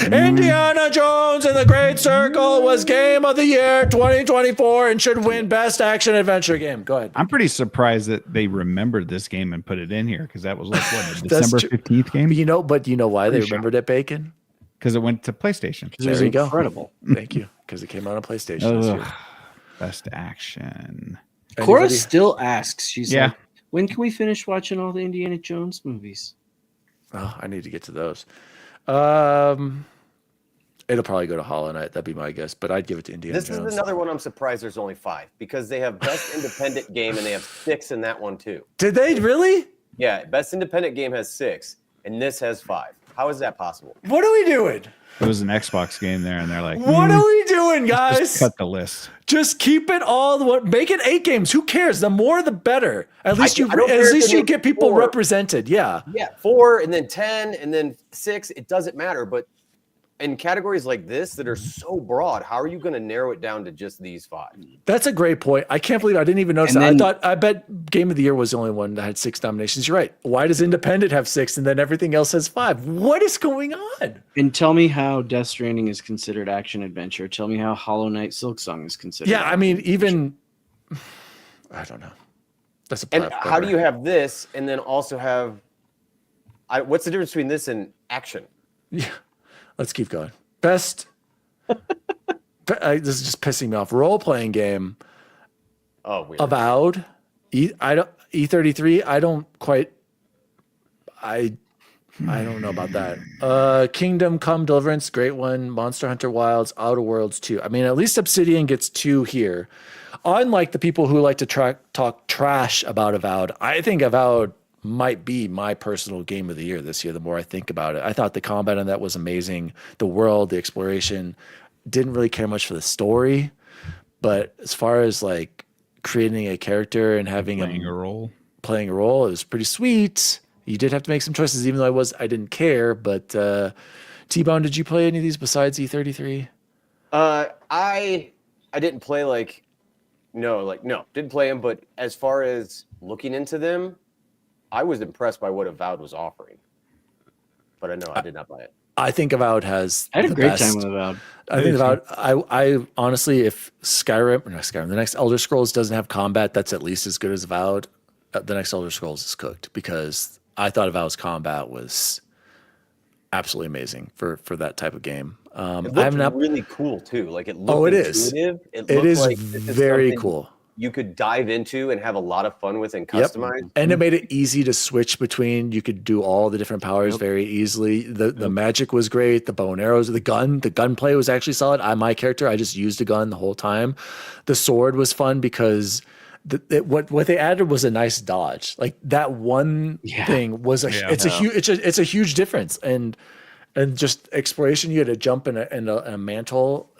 Indiana Jones and the Great Circle was Game of the Year 2024 and should win Best Action Adventure Game. Go ahead. I'm pretty surprised that they remembered this game and put it in here because that was like what, a That's December true. 15th game? But you know why they Pretty sure. remembered it, Bacon? Because it went to PlayStation. It was There you go. incredible. Thank you. Because it came out on PlayStation this year. Best action. Cora Anybody- still asks, she's Yeah. like, when can we finish watching all the Indiana Jones movies? Oh, I need to get to those. It'll probably go to Hollow Knight. That'd be my guess, but I'd give it to Indiana This Jones. is another one I'm surprised there's only 5 because they have Best Independent Game and they have 6 in that one too. Did they really? Yeah, Best Independent Game has 6 and this has 5. How is that possible? What are we doing? It was an Xbox game there, and they're like, What are we doing, guys? just cut the list. Just keep it all the way. Make it 8 games. Who cares? The more, the better. At least I don't care if they make get people 4. represented. Yeah. Yeah, 4 and then 10 and then 6. It doesn't matter. But in categories like this that are so broad, how are you going to narrow it down to just these 5? That's a great point. I can't believe I didn't even notice And that. then- I bet Game of the Year was the only one that had 6 nominations. You're right. Why does Independent have 6 and then everything else has 5? What is going on? And tell me how Death Stranding is considered action adventure. Tell me how Hollow Knight Silksong is considered. Yeah, I mean, even I don't know. That's a And platformer. how do you have this and then also have what's the difference between this and action? Yeah, let's keep going. Best. This is just pissing me off. Role playing game. Oh, weird. Avowed. E33. I don't know about that. Kingdom Come Deliverance, great one. Monster Hunter Wilds, Outer Worlds 2. I mean, at least Obsidian gets 2 here. Unlike the people who like to talk trash about Avowed, I think Avowed might be my personal game of the year this year, the more I think about it. I thought the combat on that was amazing. The world, the exploration. Didn't really care much for the story. But as far as like creating a character and having Playing him a role. playing a role. It was pretty sweet. You did have to make some choices, even though I didn't care. But T-Bone, did you play any of these besides E33? I didn't play didn't play them. But as far as looking into them, I was impressed by what Avowed was offering. But I know I did not buy it. I think Avowed has. I had a the great best. time with Avowed. I think Avowed. I honestly, if the next Elder Scrolls doesn't have combat, that's at least as good as Avowed. The next Elder Scrolls is cooked because I thought Avowed's combat was absolutely amazing for that type of game. It looked really cool too. Like it looked intuitive. It is like very cool. You could dive into and have a lot of fun with and customize. Yep. And it made it easy to switch between. You could do all the different powers very easily. The magic was great. The bow and arrows, the gunplay was actually solid. My character, I just used a gun the whole time. The sword was fun because what they added was a nice dodge. Like that one thing was it's a huge difference. And just exploration, you had to jump in a mantle.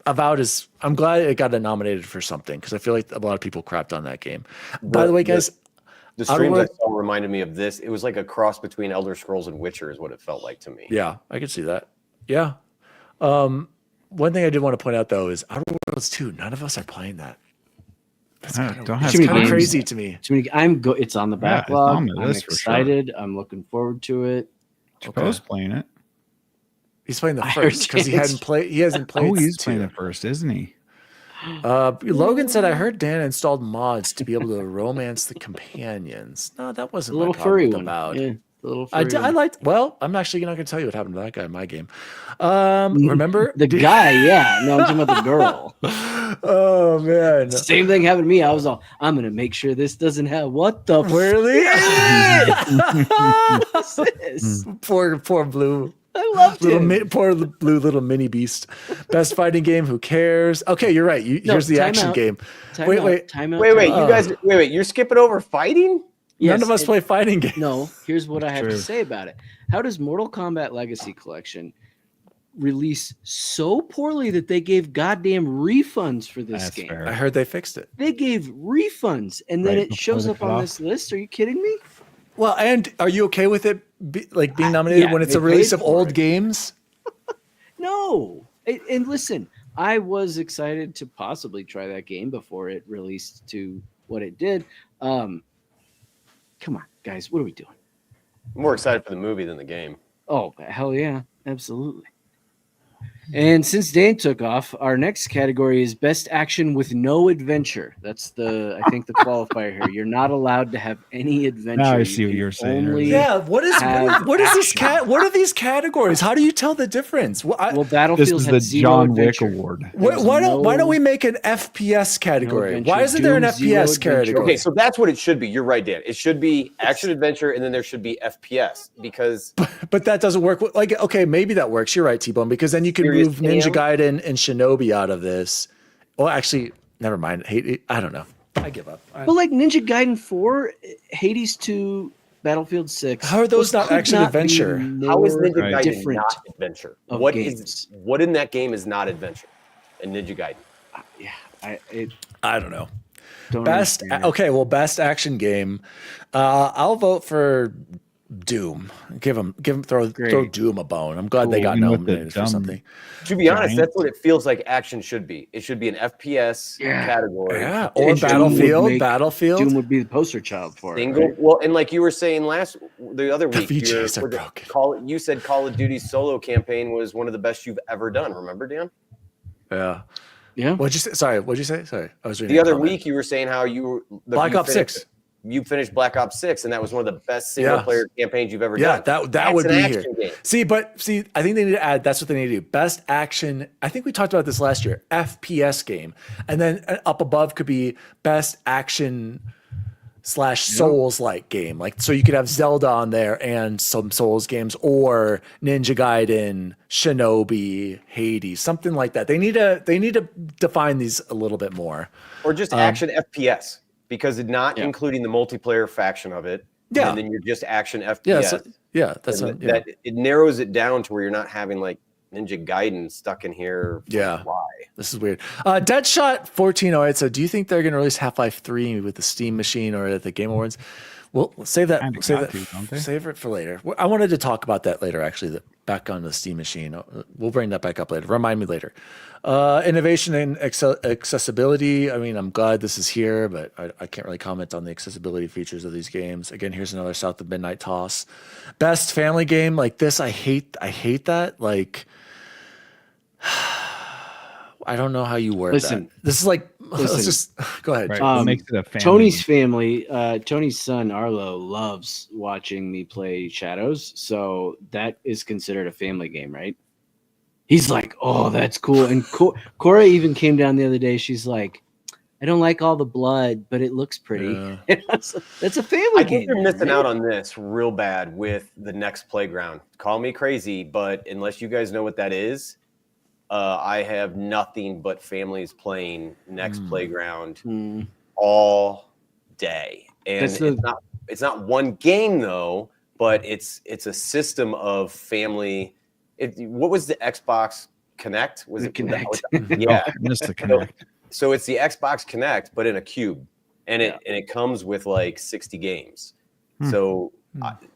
Avowed is. I'm glad it got nominated for something because I feel like a lot of people crapped on that game. By the way, guys, the streams I saw reminded me of this. It was like a cross between Elder Scrolls and Witcher, is what it felt like to me. Yeah, I could see that. Yeah. One thing I did want to point out though is Outer Worlds 2. None of us are playing that. That's kind of crazy to me. It's on the backlog. On the I'm list for excited. Sure. I'm looking forward to it. Chappelle's playing it. He's playing the first because he hasn't played. Oh, he's playing the first, isn't he? Logan said, "I heard Dan installed mods to be able to romance the companions." No, that wasn't a little furry one. Yeah, the little furry I liked. Well, I'm actually not going to tell you what happened to that guy in my game. Remember the guy? Yeah, no, I'm talking about the girl. Oh man, same thing happened to me. I was all, I'm going to make sure this doesn't have what the really. What's this? Poor blue. I loved it. Poor blue little mini beast. Best fighting game. Who cares? Okay, you're right. Here's the action game. Wait. You guys. Wait. You're skipping over fighting? Yes, none of us play fighting games. No. Here's what I have to say about it. How does Mortal Kombat Legacy Collection release so poorly that they gave goddamn refunds for this game? Fair. I heard they fixed it. They gave refunds, and then it shows up on this list. Are you kidding me? Well, and are you okay with it being nominated when it's a release of old games? No. And listen, I was excited to possibly try that game before it released to what it did. Come on, guys. What are we doing? I'm more excited for the movie than the game. Oh, hell yeah. Absolutely. And since Dan took off, our next category is best action with no adventure. That's I think the qualifier here. You're not allowed to have any adventure. Now I see what you're saying. Yeah, what is this what are these categories? How do you tell the difference? Battlefield this is had the zero John Wick adventure. Award. Why don't we make an FPS category? Why isn't there an FPS category? Okay, so that's what it should be. You're right, Dan. It should be action adventure, and then there should be FPS because. But that doesn't work. Okay, maybe that works. You're right, T-Bone, because then you can move Ninja Gaiden and Shinobi out of this. Well, actually, never mind. I don't know. I give up. But like Ninja Gaiden 4, Hades 2, Battlefield 6. How are those not action adventure? How is Ninja Gaiden different not adventure? What in that game is not adventure? In Ninja Gaiden? I don't know. Best action game. I'll vote for Doom. Throw Doom a bone. I'm glad they got nominated for something. To be honest, that's what it feels like action should be. It should be an FPS category. Yeah, or Battlefield. Doom would be the poster child for it. Right? Well, and like you were saying the other week, VJs are broken. You said Call of Duty's solo campaign was one of the best you've ever done. Remember, Dan? Yeah. Yeah. What'd you say? Sorry, what'd you say? Sorry, I was reading the other week. You were saying how Black Ops 6. You finished Black Ops 6, and that was one of the best single-player campaigns you've ever done. Yeah, that would be here. Game. See, I think they need to add. That's what they need to do. Best action. I think we talked about this last year. FPS game, and then up above could be best action / Souls-like game. Like, so you could have Zelda on there and some Souls games, or Ninja Gaiden, Shinobi, Hades, something like that. They need to define these a little bit more, or just action FPS. Because it's not including the multiplayer faction of it. Yeah. And then you're just action FPS. That it narrows it down to where you're not having like Ninja Gaiden stuck in here. Yeah. Why? This is weird. Deadshot 1408. So, do you think they're going to release Half-Life 3 with the Steam machine or at the Game Awards? Well, save that. Kinda Save got that. to, don't they? Save it for later. I wanted to talk about that later. Actually, back on the Steam machine. We'll bring that back up later. Remind me later. Innovation and accessibility. I mean, I'm glad this is here, but I can't really comment on the accessibility features of these games. Again, here's another South of Midnight toss. Best family game like this. I hate that. Like, I don't know how you word Listen. that. This is like. Listen. Let's just go ahead. Right. Joe. What makes it a family Tony's game? family, Tony's son Arlo loves watching me play Shadows, so that is considered a family game, right? He's like, "Oh, that's cool." And Cora even came down the other day. She's like, "I don't like all the blood, but it looks pretty." Yeah. That's a family I game. think you're missing out on this real bad with the Next Playground. Call me crazy, but unless you guys know what that is, I have nothing but families playing Next Playground all day, and it's not one game though, but it's a system of family. What was the Xbox Connect? Was it Connect? Yeah, Just the Connect. so it's the Xbox Connect, but in a cube, and it comes with like 60 games. So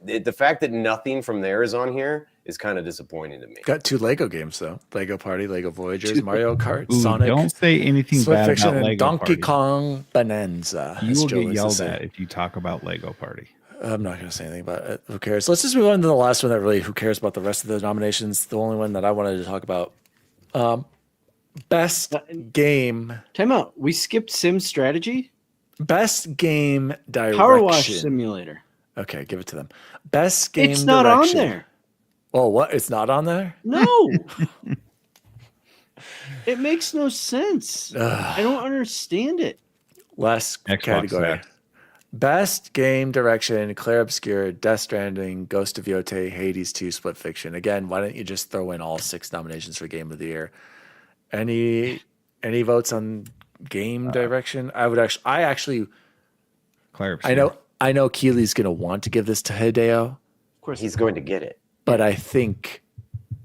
the fact that nothing from there is on here is kind of disappointing to me. Got 2 Lego games though: Lego Party, Lego Voyagers, Mario Kart, Ooh, Sonic. don't say anything Split bad Fiction, about and Lego Donkey Party. Kong Bonanza. You as will Joe get likes to yelled say. at if you talk about Lego Party. I'm not going to say anything about it. Who cares? Let's just move on to the last one that really, who cares about the rest of the nominations? The only one that I wanted to talk about. Best game. Time out. We skipped Sim Strategy. Best game direction. Power Wash Simulator. Okay, give it to them. Best game It's not direction. on there. Oh, what? It's not on there? No. It makes no sense. I don't understand it. Last Xbox category. X. Best game direction, Claire Obscure, Death Stranding, Ghost of Yotei, Hades 2, Split Fiction. Again, why don't you just throw in all 6 nominations for Game of the Year? Any votes on game direction? I actually Claire, I know Keely's gonna want to give this to Hideo, Of course, he's going to get it. but I think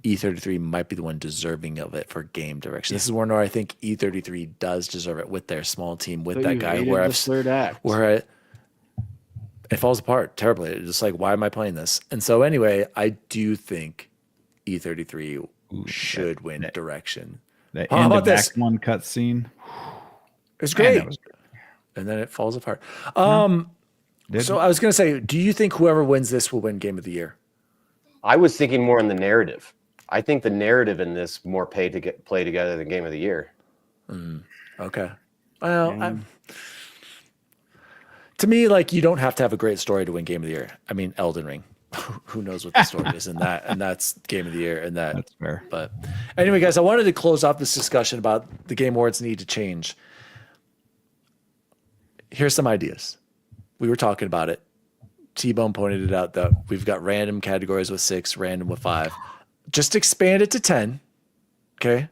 E33 might be the one deserving of it for game direction. This is one where I think E33 does deserve it with their small team, with But that you guy hated where the third act. it falls apart terribly. It's just like, why am I playing this? And so anyway, I do think E33 should win direction. the How end about of this? Act 1 cutscene. It's Man, great. that was great. And then it falls apart. Did- So I was going to say, do you think whoever wins this will win Game of the Year? I was thinking more on the narrative. I think the narrative in this more play together than Game of the Year. Okay. Well, to me, like, you don't have to have a great story to win Game of the Year. I mean, Elden Ring. Who knows what the story is in that? And that's Game of the Year. And That's fair. But anyway, guys, I wanted to close off this discussion about the Game Awards need to change. Here's some ideas. We were talking about it. T-Bone pointed it out that we've got random categories with 6, random with 5. Just expand it to 10. Okay.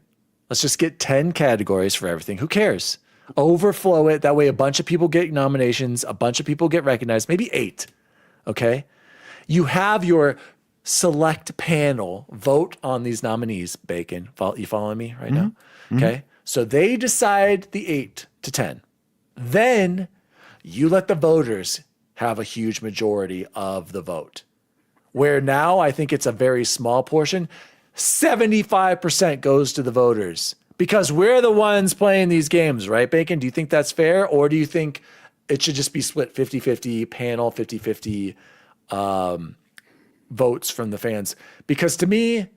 Let's just get 10 categories for everything. Who cares? Overflow it. That way a bunch of people get nominations, a bunch of people get recognized, maybe 8. Okay. You have your select panel vote on these nominees, Bacon. You following me right now? Okay. So they decide the 8 to 10. Then you let the voters have a huge majority of the vote. Where now I think it's a very small portion, 75% goes to the voters because we're the ones playing these games, right, Bacon? Do you think that's fair? Or do you think it should just be split 50-50, panel 50-50 votes from the fans? Because to me,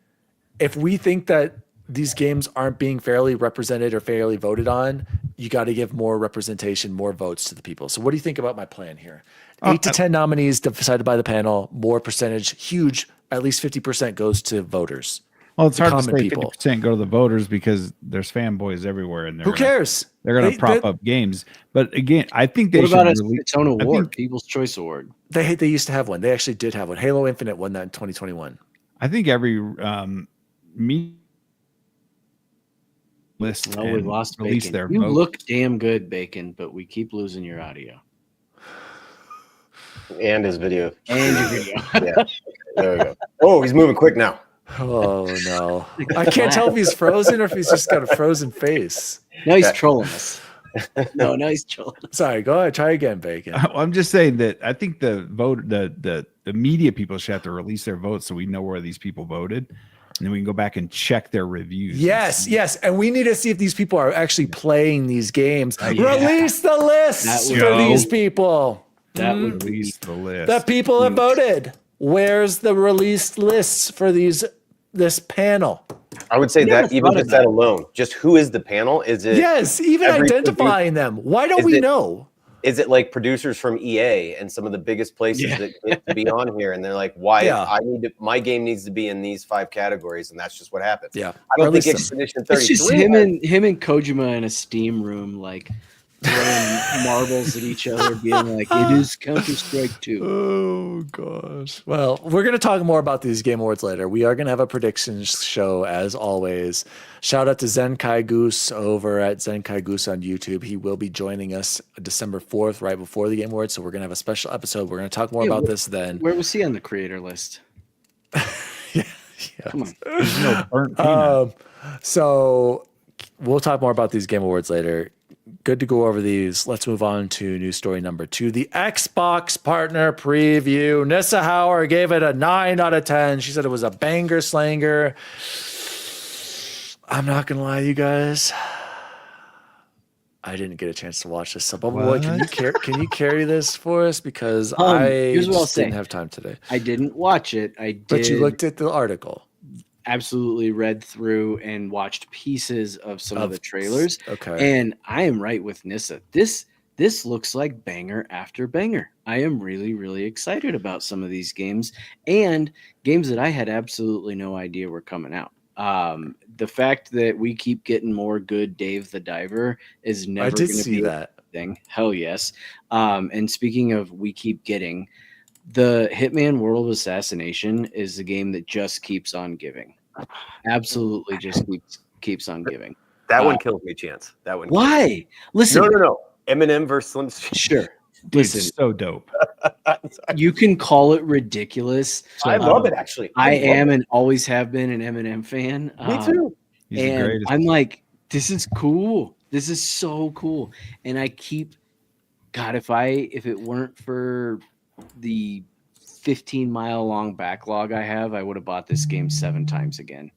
if we think that these games aren't being fairly represented or fairly voted on, you got to give more representation, more votes to the people. So what do you think about my plan here? 8 to 10 nominees decided by the panel, more percentage, huge, at least 50% goes to voters. Well, it's hard to common say people. 50% go to the voters because there's fanboys everywhere, and Who cares? They're going to prop up games. But again, I think they What should about release. its own I award, think- People's Choice Award? They used to have one. They actually did have one. Halo Infinite won that in 2021. I think every me list Well, we and lost release Bacon. their You vote. look damn good, Bacon, but we keep losing your audio And his video. and your video. Yeah. There we go. Oh, he's moving quick now. Oh no! I can't tell if he's frozen or if he's just got a frozen face. No, he's trolling us. No, he's trolling us. Sorry, go ahead. Try again, Bacon. I'm just saying that I think the media people should have to release their votes so we know where these people voted, and then we can go back and check their reviews. Yes, and we need to see if these people are actually playing these games. Yeah. Release the lists for these people. That would Release the list. The people have voted. Where's the released lists for this panel? I would say that even just that alone, just who is the panel? Is it? Yes, even identifying them. Why don't we know? Is it like producers from EA and some of the biggest places that get to be on here, and they're like, "Why? My game needs to be in these 5 categories," and that's just what happens. Yeah, I don't think Expedition 33. It's just him and Kojima in a steam room, like throwing marbles at each other, being like, "It is Counter-Strike 2." Oh gosh. Well, we're gonna talk more about these Game Awards later. We are gonna have a predictions show as always. Shout out to Zenkai Goose over at Zenkai Goose on YouTube. He will be joining us December 4th, right before the Game Awards. So we're gonna have a special episode. We're gonna talk more about this then. Where was he on the creator list? Yeah. Come on. There's no burnt peanut. So we'll talk more about these Game Awards later. Good to go over these. Let's move on to news story number 2, the Xbox partner preview. Nissa Hauer gave it a 9 out of 10. She said it was a banger slanger. I'm not gonna lie, you guys. I didn't get a chance to watch this. So, Bubble Boy, can you carry this for us? Because I just didn't have time today. I didn't watch it. But you looked at the article. Absolutely read through and watched pieces of some of the trailers. Okay. And I am right with Nissa. This looks like banger after banger. I am really, really excited about some of these games and games that I had absolutely no idea were coming out. The fact that we keep getting more good Dave the Diver is never going to be that thing. Hell yes. And speaking of we keep getting, the Hitman World of Assassination is the game that just keeps on giving. Absolutely just keeps on giving. That one kills me, Chance. That one. Why? Listen. No. Eminem versus Slim Shady. Sure. Dude, Listen, so dope. you can call it ridiculous. I love it, actually. I am and always have been an Eminem fan. Me too. He's the And greatest. I'm like, this is cool. This is so cool. And I keep, God, if it weren't for the 15-mile long backlog I have, I would have bought this game 7 times again.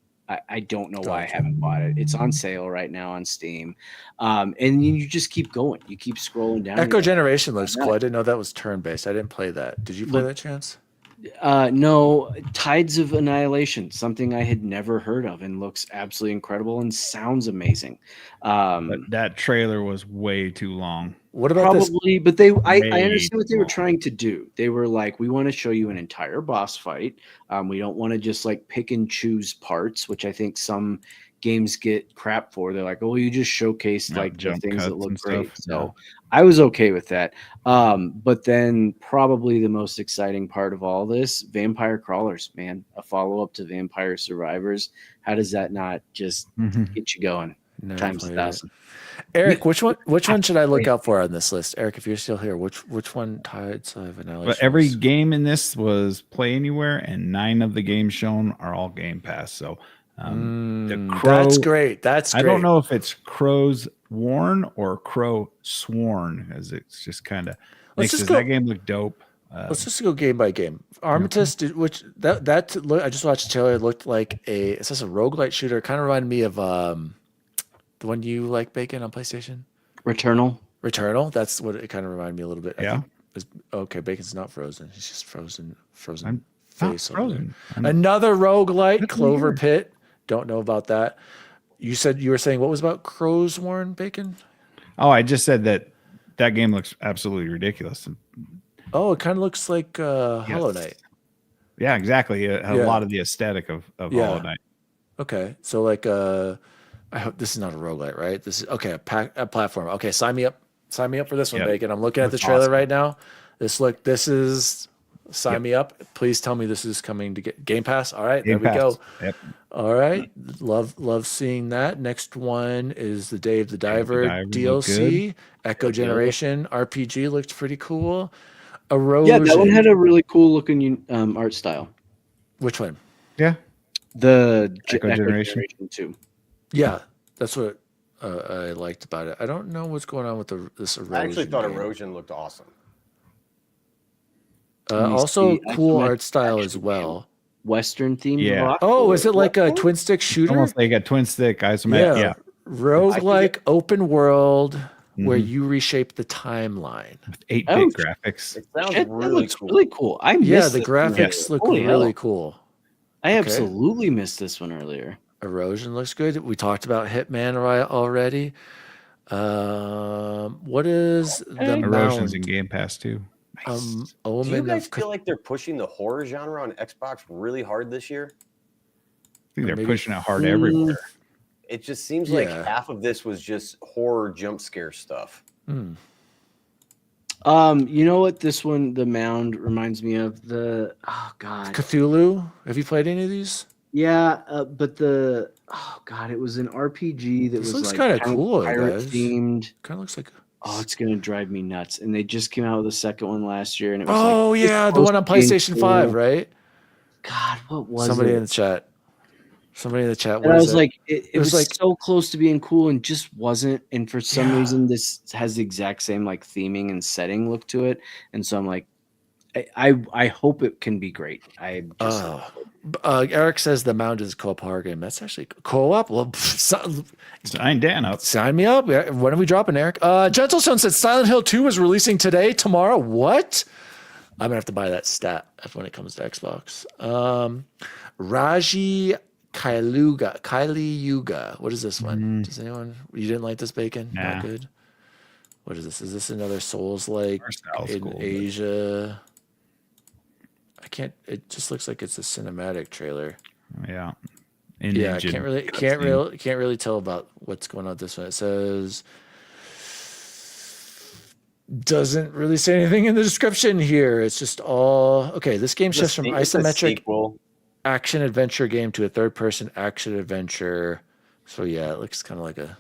I don't know why I haven't bought it. It's on sale right now on Steam. And you just keep going. You keep scrolling down. Echo Generation looks cool. I didn't know that was turn-based. I didn't play that. Did you play that, Chance? No, Tides of Annihilation, something I had never heard of and looks absolutely incredible and sounds amazing. But that trailer was way too long. What about probably, but I understand what they were trying to do. They were like, we want to show you an entire boss fight. We don't want to just like pick and choose parts, which I think some games get crap for. They're like, oh, you just showcased like the things that look great. So I was okay with that. But then probably the most exciting part of all this, Vampire Crawlers, man, a follow-up to Vampire Survivors. How does that not just get you going? Times 1,000. Eric, which one should I look out for on this list? Eric, if you're still here, which one Tides of Annihilation? But every game in this was Play Anywhere, and 9 of the games shown are all Game Pass. So the Crow, that's great. That's great. I don't know if it's Crow's Worn or Crow Sworn, as it's just kind of makes that game look dope. Let's just go game by game. Armistice, I just watched the trailer. It looked like it's just a roguelite shooter. It kind of reminded me of the one you like, Bacon, on PlayStation. Returnal. That's what it kind of reminded me a little bit. Yeah. Okay, Bacon's not frozen. He's just frozen I'm face. frozen. Another roguelite, Clover Pit. Don't know about that. You were saying what was about Crow's Worn, Bacon? Oh, I just said that game looks absolutely ridiculous. Oh, it kind of looks like Hollow Knight. Yeah, exactly. A lot of the aesthetic of Hollow Knight. Okay, so like I hope this is not a roguelite, right? This is okay, a platform. Okay, sign me up for this one, Bacon. I'm looking at the trailer right now. Sign me up. Please tell me this is coming to get Game Pass. All right, there we go. Yep. All right, love seeing that. Next one is the Dave the Diver DLC. Echo Generation RPG looked pretty cool. Erosion. Yeah, that one had a really cool looking art style. Which one? Yeah. The Echo Generation? 2. Yeah, that's what I liked about it. I don't know what's going on with this erosion. I actually thought game. Erosion looked awesome. Also, see cool isometric art style as action well. Western themed. Yeah. Oh, is it like a twin stick shooter? Almost like a twin stick isometric. Yeah. Roguelike open world where Mhm. you reshape the timeline. 8-bit Oh, graphics. It sounds That really looks cool. really cool. I Yeah, missed the this one graphics earlier. look Holy really hell. cool. I absolutely missed this one earlier. Erosion looks good. We talked about Hitman already. What is the Erosion's in Mound? Game Pass too. Do you Omen guys of feel like they're pushing the horror genre on Xbox really hard this year? I think they're maybe- pushing it hard everywhere. It just seems like Yeah. half of this was just horror jump scare stuff. Hmm. You know what this one, the Mound, reminds me of? Oh god. Cthulhu. Have you played any of these? Yeah, but it was an RPG that This was looks like kinda cool, pirate guys. themed. Kind of looks like. Oh, it's gonna drive me nuts. And they just came out with a second one last year, and it was Oh like, yeah, the one on PlayStation 5, right? God, what was Somebody it? in the chat. Somebody in the chat. And What I is was it? like, it was like- so close to being cool and just wasn't. And for some Yeah. reason, this has the exact same like theming and setting look to it. And so I'm like, I hope it can be great. I just Eric says the Mound is a co-op horror game. That's actually co-op. Well, Sign Dan up. sign me up. When are we dropping, Eric? Gentlestone said Silent Hill 2 is releasing today, tomorrow. What? I'm gonna have to buy that stat when it comes to Xbox. Raji Kylie Yuga. What is this one? Does anyone? You didn't like this, Bacon? Nah. Not good. What is this? Is this another Souls-like Our style's in cool, but- Asia? I can't. It just looks like it's a cinematic trailer. Yeah. Yeah, I Engine can't cutscene. really tell about what's going on with this one. It says doesn't really say anything in the description here. It's just all okay. This game shifts from It's a isometric sequel. action adventure game to a third person action adventure. So yeah, it looks kind of like a.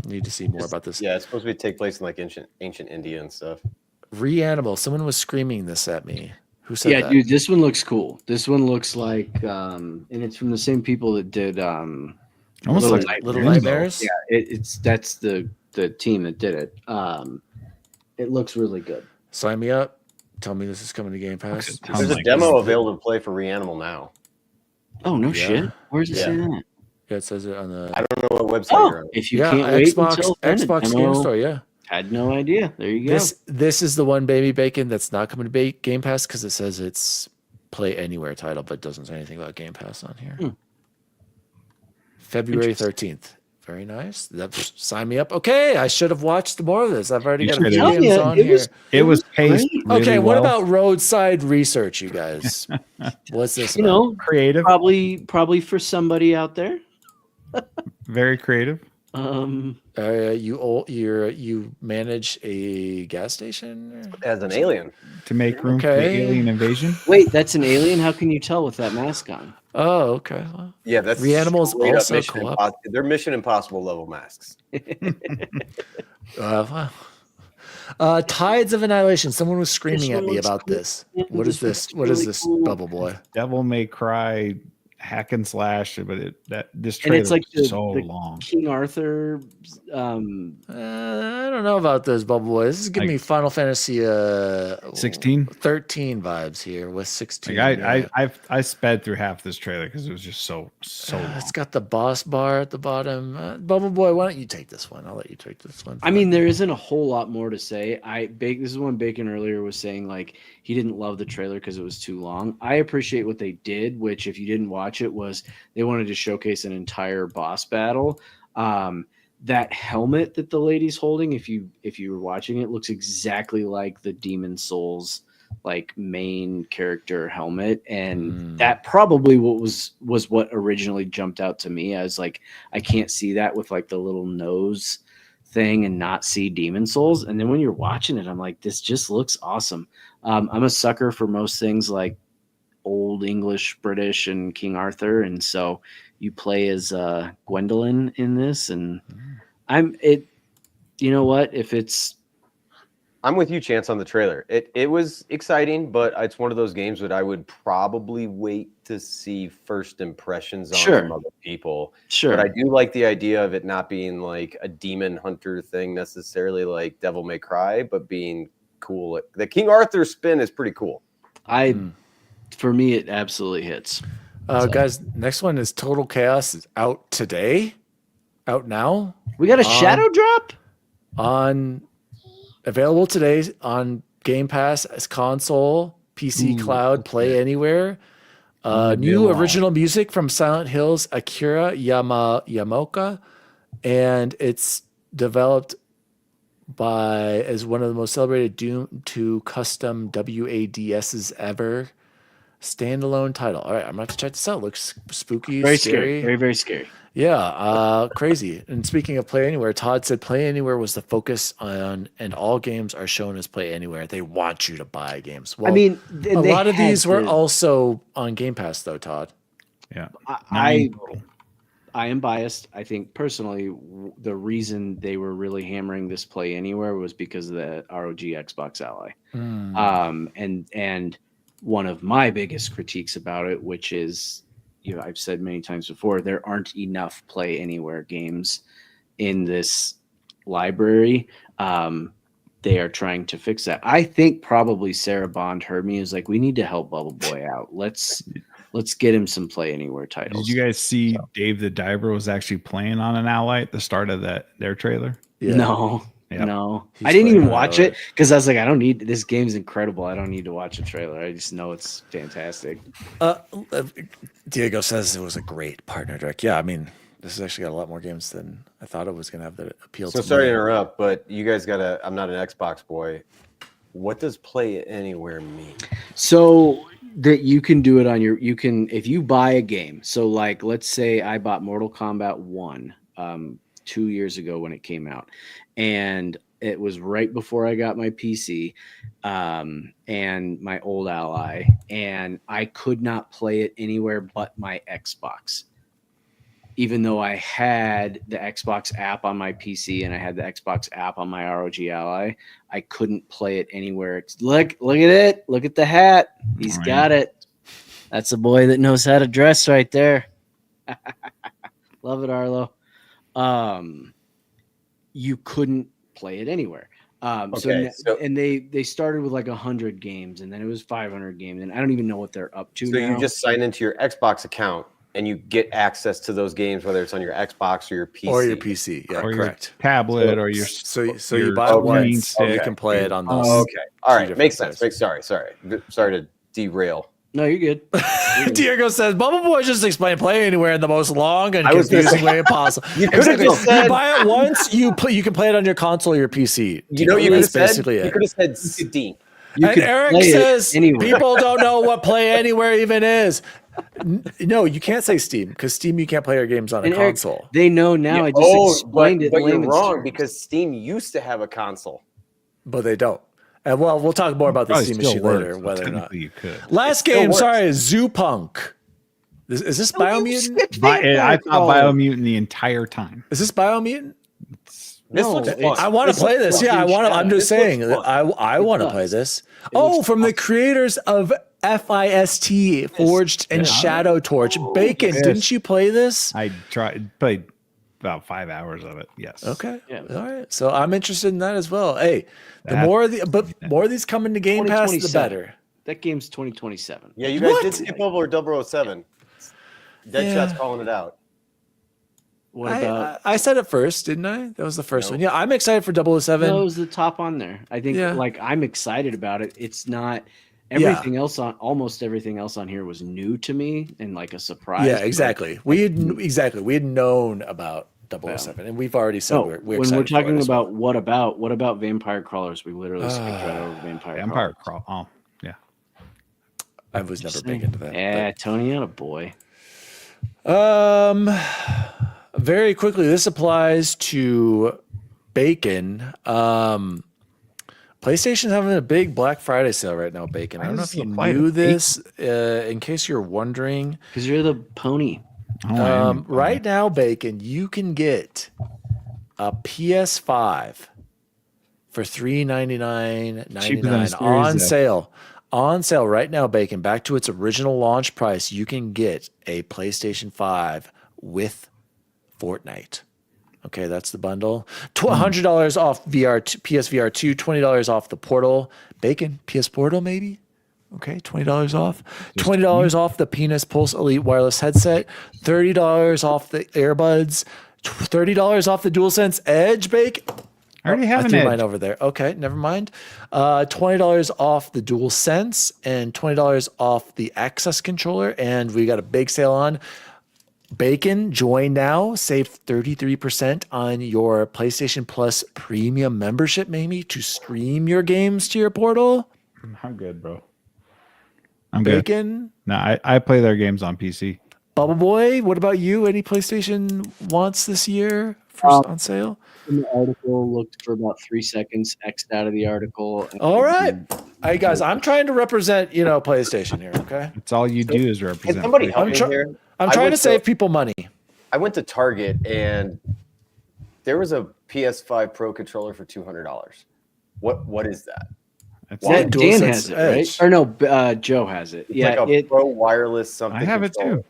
Need to see more about this. Yeah, it's supposed to take place in like ancient India and stuff. Reanimal. Someone was screaming this at me. Who said yeah, that? dude, this one looks cool. This one looks like, and it's from the same people that did Almost Little like Nightmares. Little Limbo. Nightmares. Yeah, that's the team that did it. It looks really good. Sign me up. Tell me this is coming to Game Pass. Sounds There's a like demo this. available to play for Reanimal now. Oh no Yeah. shit! Where's it Yeah. say that? Yeah, it says it on the. I don't know what website you're on. If you yeah, can't wait Xbox until then, Xbox the Game demo- Store. Yeah. Had no idea. There you go. This is the one, baby Bacon, that's not coming to Game Pass because it says it's Play Anywhere title, but doesn't say anything about Game Pass on here. February 13th. Very nice. Sign me up. Okay, I should have watched more of this. I've already You got a should few have. Tell games ya, on it here. was- It was paced great. really Okay, what well. about roadside research, you guys? What's this? You about? know, creative? probably for somebody out there. Very creative. You manage a gas station? As an alien. To make room for the Okay. alien invasion. Wait, that's an alien. How can you tell with that mask on? Oh, okay. Well, Yeah, that's Reanimal's straight up also Mission co-op. They're Mission Impossible level masks. wow. Tides of Annihilation. Someone was screaming This at one me looks about cool. this. Yeah, What is this this? looks What is really this, cool. Bubble Boy? Devil May Cry, hack and slash, but this And trailer it's like is the, so the long. King Arthur. I don't know about this, Bubble Boy. This is giving Like- me Final Fantasy 16? 13 vibes here with 16. Like yeah. I sped through half this trailer because it was just so long. It's got the boss bar at the bottom. Bubble Boy, why don't you take this one? I'll let you take this one. I mean, there isn't a whole lot more to say. This is when Bacon earlier was saying like he didn't love the trailer because it was too long. I appreciate what they did, which if you didn't watch it was they wanted to showcase an entire boss battle. That helmet that the lady's holding, if you were watching it, looks exactly like the Demon Souls like main character helmet, and that probably was what originally jumped out to me. I was like, I can't see that with like the little nose thing and not see Demon Souls. And then when you're watching it, I'm like, this just looks awesome. I'm a sucker for most things like old English, British, and King Arthur, and so you play as Gwendolyn in this, and you know what? If it's I'm with you, Chance, on the trailer. It was exciting, but it's one of those games that I would probably wait to see first impressions on from other people. Sure. But I do like the idea of it not being like a demon hunter thing necessarily like Devil May Cry, but being cool. The King Arthur spin is pretty cool. For me, it absolutely hits. Guys, next one is Total Chaos. It's out today. Out now. We got a shadow drop? Available today on Game Pass as console, PC, cloud, play anywhere. New original music from Silent Hill's Akira Yamaoka, and it's developed as one of the most celebrated Doom 2 custom WADSs ever. Standalone title. All right, I'm gonna have to check this out. Looks spooky, Very scary. scary. Very, very scary. Yeah, crazy. And speaking of Play Anywhere, Todd said Play Anywhere was the focus on, and all games are shown as Play Anywhere. They want you to buy games. Well, I mean, a lot of these were also on Game Pass, though, Todd. Yeah. I am biased. I think personally, the reason they were really hammering this Play Anywhere was because of the ROG Xbox Ally. And one of my biggest critiques about it, which is, I've said many times before, there aren't enough Play Anywhere games in this library. They are trying to fix that. I think probably Sarah Bond heard me, is like, we need to help Bubble Boy out. Let's get him some Play Anywhere titles. Did you guys see Dave the Diver was actually playing on an Ally at the start of their trailer? Yeah. No. Yep. No, He's I didn't even playing watch Ally. it because I was like, I don't need this game's incredible. I don't need to watch a trailer. I just know it's fantastic. Diego says it was a great partner direct. Yeah, I mean, this has actually got a lot more games than I thought it was going to have that appeal So to sorry to me. interrupt, but you guys I'm not an Xbox boy. What does Play Anywhere mean? So that you can do it on if you buy a game. So like, let's say I bought Mortal Kombat 1 2 years ago when it came out, and it was right before I got my PC and my old Ally, and I could not play it anywhere but my Xbox. Even though I had the Xbox app on my PC and I had the Xbox app on my ROG Ally, I couldn't play it anywhere. Look at it. Look at the hat. He's got it. That's a boy that knows how to dress right there. Love it, Arlo. You couldn't play it anywhere. And they started with like 100 games, and then it was 500 games, and I don't even know what they're up to So now. you just sign into your Xbox account and you get access to those games, whether it's on your Xbox or your PC. Or your PC. Yeah, Or correct. your tablet or your So your you buy it screen once, stick. you can play it on those. Oh, okay. All right. different Makes sense. sites. Sorry to derail. No, you're good. Diego says, Bubble Boy just explained Play Anywhere in the most long and I was gonna confusing say- way possible. You could have just You said. buy it once, you can play it on your console or your PC. You know what you could have That's said? basically You it. could have said Steam. You And could Eric play it says anywhere. people don't know what Play Anywhere even is. No, you can't say Steam because Steam you can't play your games on a And Eric, console. they know now. I just explained it. But in you're layman's wrong terms. because Steam used to have a console. But they don't. And well, we'll talk more about the Probably Steam still machine works, later, but whether or not. technically you could. Last still game, works. sorry, is Zoopunk. Is this Biomutant? I thought Biomutant the entire time. Is this Biomutant? This No, looks it's- fun. I want to play this. Yeah, I want to. I'm just This looks saying. fun. I want to does. play this. It Oh, looks from the creators of FIST, Forged and Shadow Torch. Bacon, yes. didn't you play this? I played about 5 hours of it. Yes. Okay. Yeah. All right. So I'm interested in that as well. Hey, the That- more of these coming to Game Pass, the 2027. better. That game's 2027. Yeah, you guys What? did skip over 007. Deadshot's calling it out. What about? I said it first, didn't I? That was the first one. Yeah, I'm excited for 007. No, it was the top on there. I think Yeah. like I'm excited about it. It's not everything else on almost everything else on here was new to me and like a surprise. Yeah, but- exactly. We had known about 007, and we've already said No, we're when we're excited for it talking as well. about what about Vampire Crawlers? We literally skipped right over Vampire Empire Crawlers. Crawl. Oh, yeah. I was never big into that. Yeah, Tony, had a boy. Very quickly, this applies to Bacon. PlayStation's having a big Black Friday sale right now, Bacon. I don't know if you knew this. In case you're wondering, Because you're the pony. right now, Bacon, you can get a PS5 for Cheaper than a $399.99 Series on X. sale. On sale right now, Bacon. Back to its original launch price. You can get a PlayStation 5 with Fortnite. Okay, that's the bundle. $100 off PSVR 2, $20 off the Portal. Bacon, PS Portal maybe? Okay, $20 off. $20 off the Penis Pulse Elite wireless headset. $30 off the earbuds. $30 off the DualSense Edge, Bacon. I already have I an threw Edge. mine over there. Okay, never mind. $20 off the DualSense and $20 off the Access controller. And we got a big sale on. Bacon, join now. Save 33% on your PlayStation Plus premium membership, maybe, to stream your games to your portal. I'm good, bro. I'm good. Bacon, No, I play their games on PC. Bubble Boy, what about you? Any PlayStation wants this year on sale? In the article, looked for about 3 seconds, X'd out of the article. All right. Hey, guys, I'm trying to represent, PlayStation here, okay? It's all you do is Can represent. somebody PlayStation. help me here? I'm I trying went to save people money. I went to Target and there was a PS5 Pro controller for $200. What is that? That's Why? it. DualSense Dan has it, right? Edge. Or no, Joe has it. It's Yeah, like a Pro wireless something. I have it controller. too.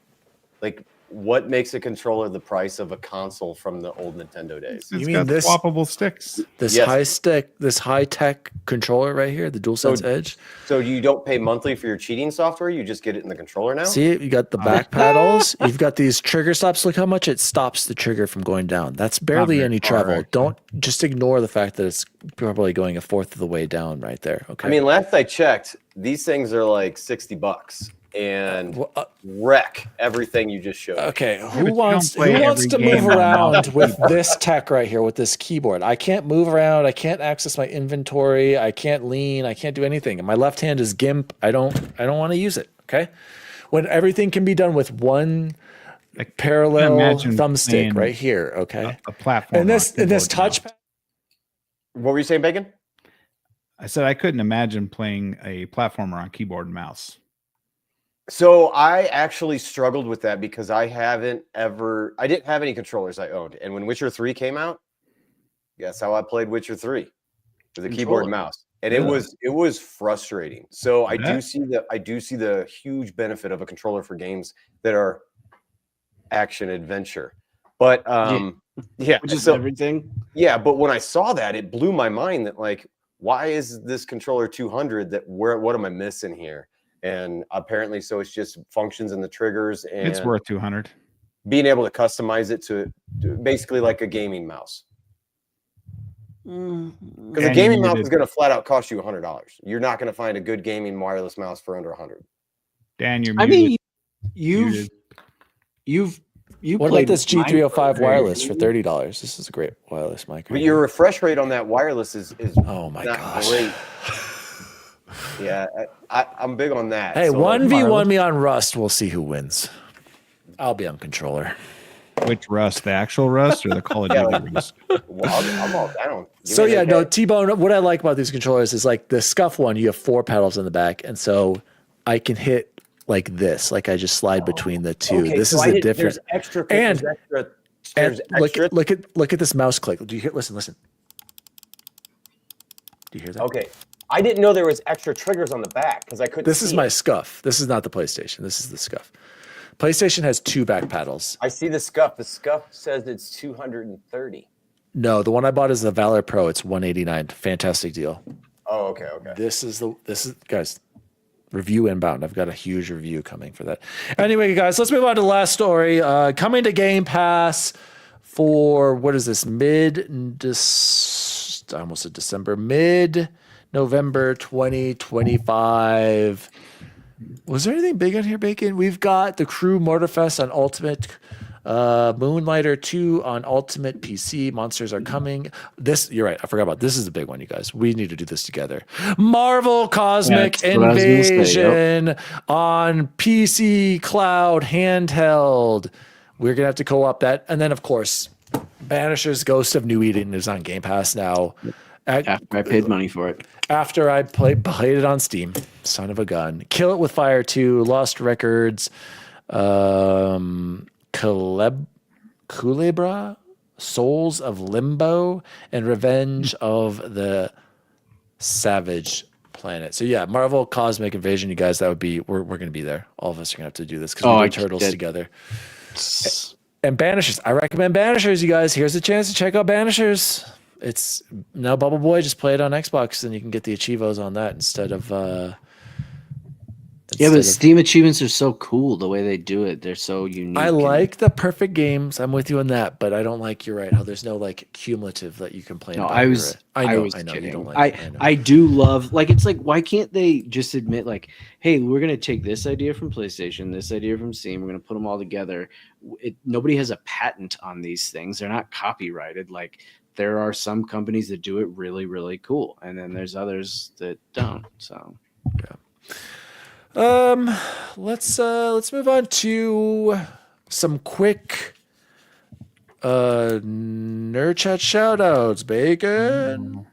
Like, what makes a controller the price of a console from the old Nintendo days? It's mean got this- swappable sticks. This Yes. this high tech controller right here, the DualSense Edge. So you don't pay monthly for your cheating software; you just get it in the controller now. See, you got the back paddles. You've got these trigger stops. Look how much it stops the trigger from going down. That's barely very any far, travel. actually. Don't just ignore the fact that it's probably going a fourth of the way down right there. Okay. I mean, last I checked, these things are like $60 and Well, wreck everything you just showed. okay. but Who you wants don't play who wants every to move game on around mouse. with this tech right here with this keyboard? I can't move around. I can't access my inventory. I can't lean. I can't do anything. And my left hand is gimp. I don't want to use it. Okay. When everything can be done with one parallel imagine thumbstick playing right here. Okay. A platform. And this keyboard mouse. touchpad. What were you saying, Bacon? I said I couldn't imagine playing a platformer on keyboard and mouse. So I actually struggled with that because I didn't have any controllers I owned. And when Witcher 3 came out, guess how I played Witcher 3? With a keyboard and mouse. And it was frustrating. So I do see the huge benefit of a controller for games that are action adventure. But yeah, which is so, everything. yeah, but when I saw that, it blew my mind that, like, why is this controller 200? What am I missing here? And apparently, so it's just functions and the triggers, and It's worth 200. being able to customize it to basically like a gaming mouse. Because a And gaming you mouse did- is going to flat out cost you $100. You're not going to find a good gaming wireless mouse for under 100. Dan, you're I muted. mean, you've What played about this mine G305 for- wireless for $30? This is a great wireless mic. But right your here. refresh rate on that wireless is Oh my not gosh. great. Yeah, I'm big on that. Hey, So, like, 1v1 me on Rust. We'll see who wins. I'll be on controller. Which Rust? The actual Rust or the Call of Yeah, Duty like- Rust? well, I'm all down. Give So me yeah, an no, AK. T-Bone, what I like about these controllers is like the Scuff one, you have 4 pedals in the back. And so I can hit like this, like I just slide between the two. Okay, This so is I the didn't- difference. There's extra. And- There's And extra. look at this mouse click. Do you hear? Listen. Do you hear that? Okay, I didn't know there was extra triggers on the back because I couldn't. This is see my it. Scuff. This is not the PlayStation. This is the Scuff. PlayStation has 2 back paddles. I see the Scuff. The Scuff says it's 230. No, the one I bought is the Valor Pro. It's 189. Fantastic deal. Oh, okay. This is guys, review inbound. I've got a huge review coming for that. Anyway, guys, let's move on to the last story. Coming to Game Pass for what is this? Almost a December, mid-November 2025. Was there anything big on here, Bacon? We've got the Crew Motorfest on Ultimate, Moonlighter 2 on Ultimate PC. Monsters Are Coming. This, you're right. I forgot about this. Is a big one, you guys. We need to do this together. Marvel Cosmic That's what I was gonna say, Invasion on PC, cloud, handheld. We're gonna have to co-op that, and then of course, Banisher's Ghost of New Eden is on Game Pass now. After I paid money for it. After I played it on Steam, son of a gun. Kill It with Fire 2, Lost Records, Culebra. Souls of Limbo, and Revenge of the Savage Planet. So yeah, Marvel Cosmic Invasion, you guys, that would be we're gonna be there. All of us are gonna have to do this because we do Turtles together. And Banishers. I recommend Banishers, you guys. Here's a chance to check out Banishers. It's no Bubble Boy, just play it on Xbox and you can get the Achievos on that instead of Steam achievements are so cool the way they do it. They're so unique. I like the perfect games. I'm with you on that, but I don't like, you're right, how there's no like cumulative that you complain about. I was kidding. You don't like it. I do love, like, it's like, why can't they just admit, like, hey, we're gonna take this idea from PlayStation, this idea from Steam, we're gonna put them all together. Nobody has a patent on these things. They're not copyrighted. Like, there are some companies that do it really, really cool, and then there's others that don't. So yeah. Let's move on to some quick nerd chat shout outs. Bacon.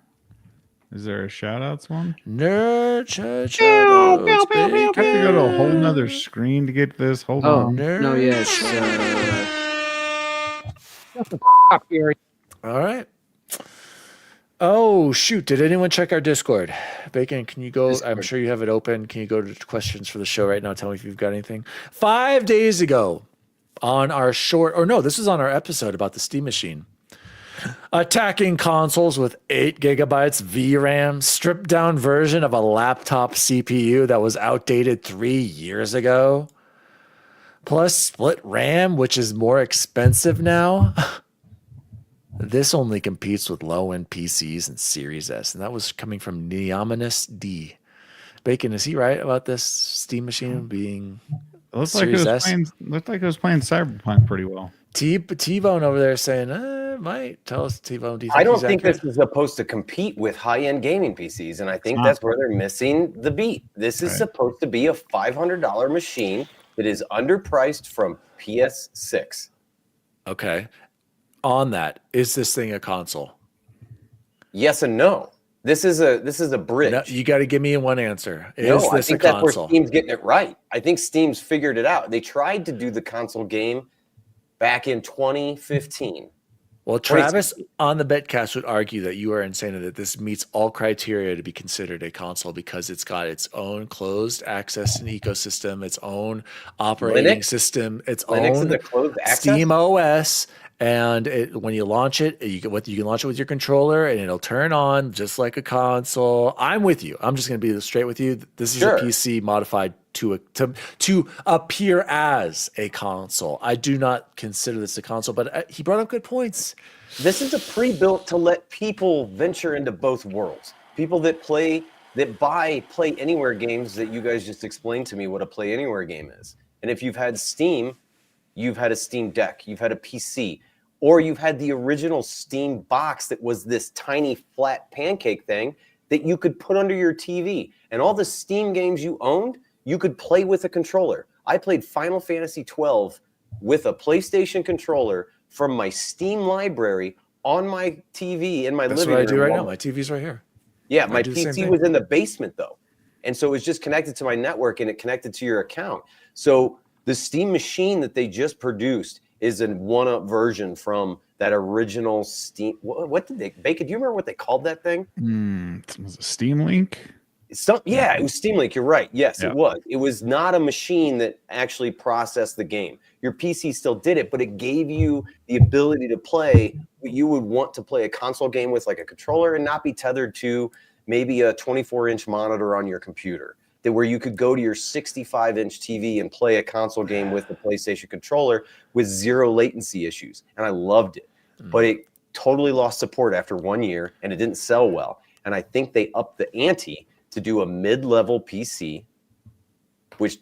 Is there a shout outs one? Nerd chat shout outs. I have to go to a whole nother screen to get this. Hold on. No, yes. All right. Oh, shoot. Did anyone check our Discord? Bacon, can you go? I'm sure you have it open. Can you go to questions for the show right now? Tell me if you've got anything. 5 days ago on our this is on our episode about the Steam Machine. Attacking consoles with 8 gigabytes VRAM, stripped down version of a laptop CPU that was outdated 3 years ago, plus split RAM, which is more expensive now. This only competes with low-end PCs and Series S, and that was coming from Neominous D. Bacon, is he right about this Steam Machine being Series S? Looked like it was playing Cyberpunk pretty well. T-Bone over there saying, might. Tell us, T-Bone. I don't think this is supposed to compete with high-end gaming PCs, and I think that's where they're missing the beat. This is supposed to be a $500 machine that is underpriced from PS6. Okay. On that, is this thing a console? Yes and no. This is a bridge. No, you got to give me one answer. I think that's where Steam's getting it right. I think Steam's figured it out. They tried to do the console game back in 2015. Well, Travis on the Betcast would argue that you are insane that this meets all criteria to be considered a console because it's got its own closed access and ecosystem, its own operating system, its own Steam OS. And when you launch it, you can launch it with your controller, and it'll turn on just like a console. I'm with you. I'm just going to be straight with you. This is a PC modified to appear as a console. I do not consider this a console, but he brought up good points. This is a pre-built to let people venture into both worlds. People that buy Play Anywhere games that you guys just explained to me what a Play Anywhere game is. And if you've had Steam, you've had a Steam Deck, you've had a PC, or you've had the original Steam box that was this tiny flat pancake thing that you could put under your TV. And all the Steam games you owned, you could play with a controller. I played Final Fantasy XII with a PlayStation controller from my Steam library on my TV in my living room. That's what I do right now. My TV's right here. Yeah, my PC was in the basement though. And so it was just connected to my network and it connected to your account. So the Steam Machine that they just produced is a one-up version from that original Steam. What did Bacon, do you remember what they called that thing? Was it Steam Link? It was Steam Link. You're right. Yes, it was. It was not a machine that actually processed the game. Your PC still did it, but it gave you the ability to play what you would want to play a console game with, like a controller, and not be tethered to maybe a 24-inch monitor on your computer. Where you could go to your 65-inch TV and play a console game with the PlayStation controller with zero latency issues. And I loved it. But it totally lost support after 1 year, and it didn't sell well. And I think they upped the ante to do a mid-level PC, which,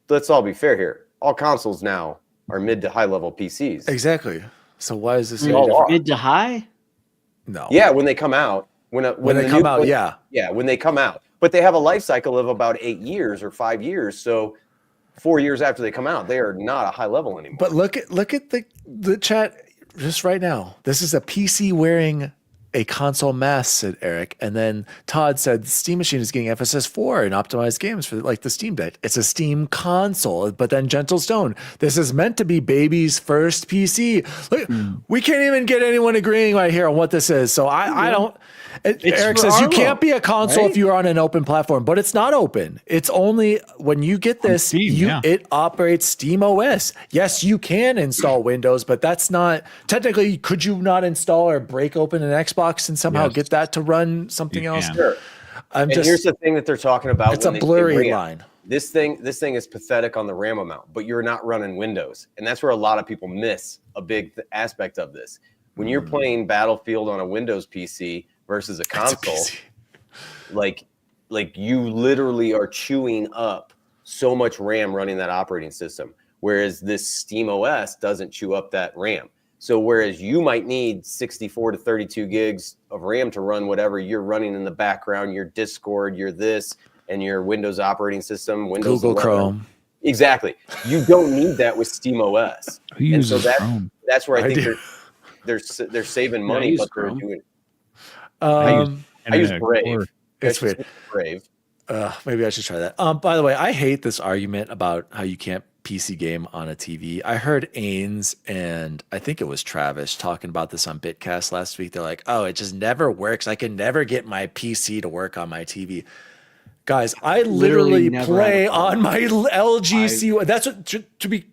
let's all be fair here, all consoles now are mid to high-level PCs. Exactly. So why is this mid to high? No. Yeah, when they come out. When they come out. Yeah, when they come out. But they have a life cycle of about 8 years or 5 years. So 4 years after they come out, they are not a high level anymore. But look at the chat just right now. This is a PC wearing a console mass, said Eric. And then Todd said Steam Machine is getting FSS4 and optimized games for like the Steam Deck. It's a Steam console. But then Gentle Stone, this is meant to be baby's first PC. Look, we can't even get anyone agreeing right here on what this is. So I don't. Eric says you can't be a console if you're on an open platform, but it's not open. It's only when you get this, Steam, it operates Steam OS. Yes, you can install Windows, but that's not technically. Could you not install or break open an Xbox and somehow get that to run something else? Sure. Here's the thing that they're talking about. It's a blurry line. This thing is pathetic on the RAM amount, but you're not running Windows, and that's where a lot of people miss a big aspect of this. When you're playing Battlefield on a Windows PC versus a console, like you literally are chewing up so much RAM running that operating system, whereas this Steam OS doesn't chew up that RAM. So whereas you might need 64 to 32 gigs of RAM to run whatever you're running in the background, your Discord, your this, and your Windows operating system, Windows Google 11. Chrome. Exactly. You don't need that with Steam OS. And so that's where I think they're saving money, but they're doing it. I use Brave. It's weird. Brave. Maybe I should try that. By the way, I hate this argument about how you can't PC game on a TV. I heard Ains and I think it was Travis talking about this on Bitcast last week. They're like, "Oh, it just never works. I can never get my PC to work on my TV." Guys, I literally play on my LG C1. That's what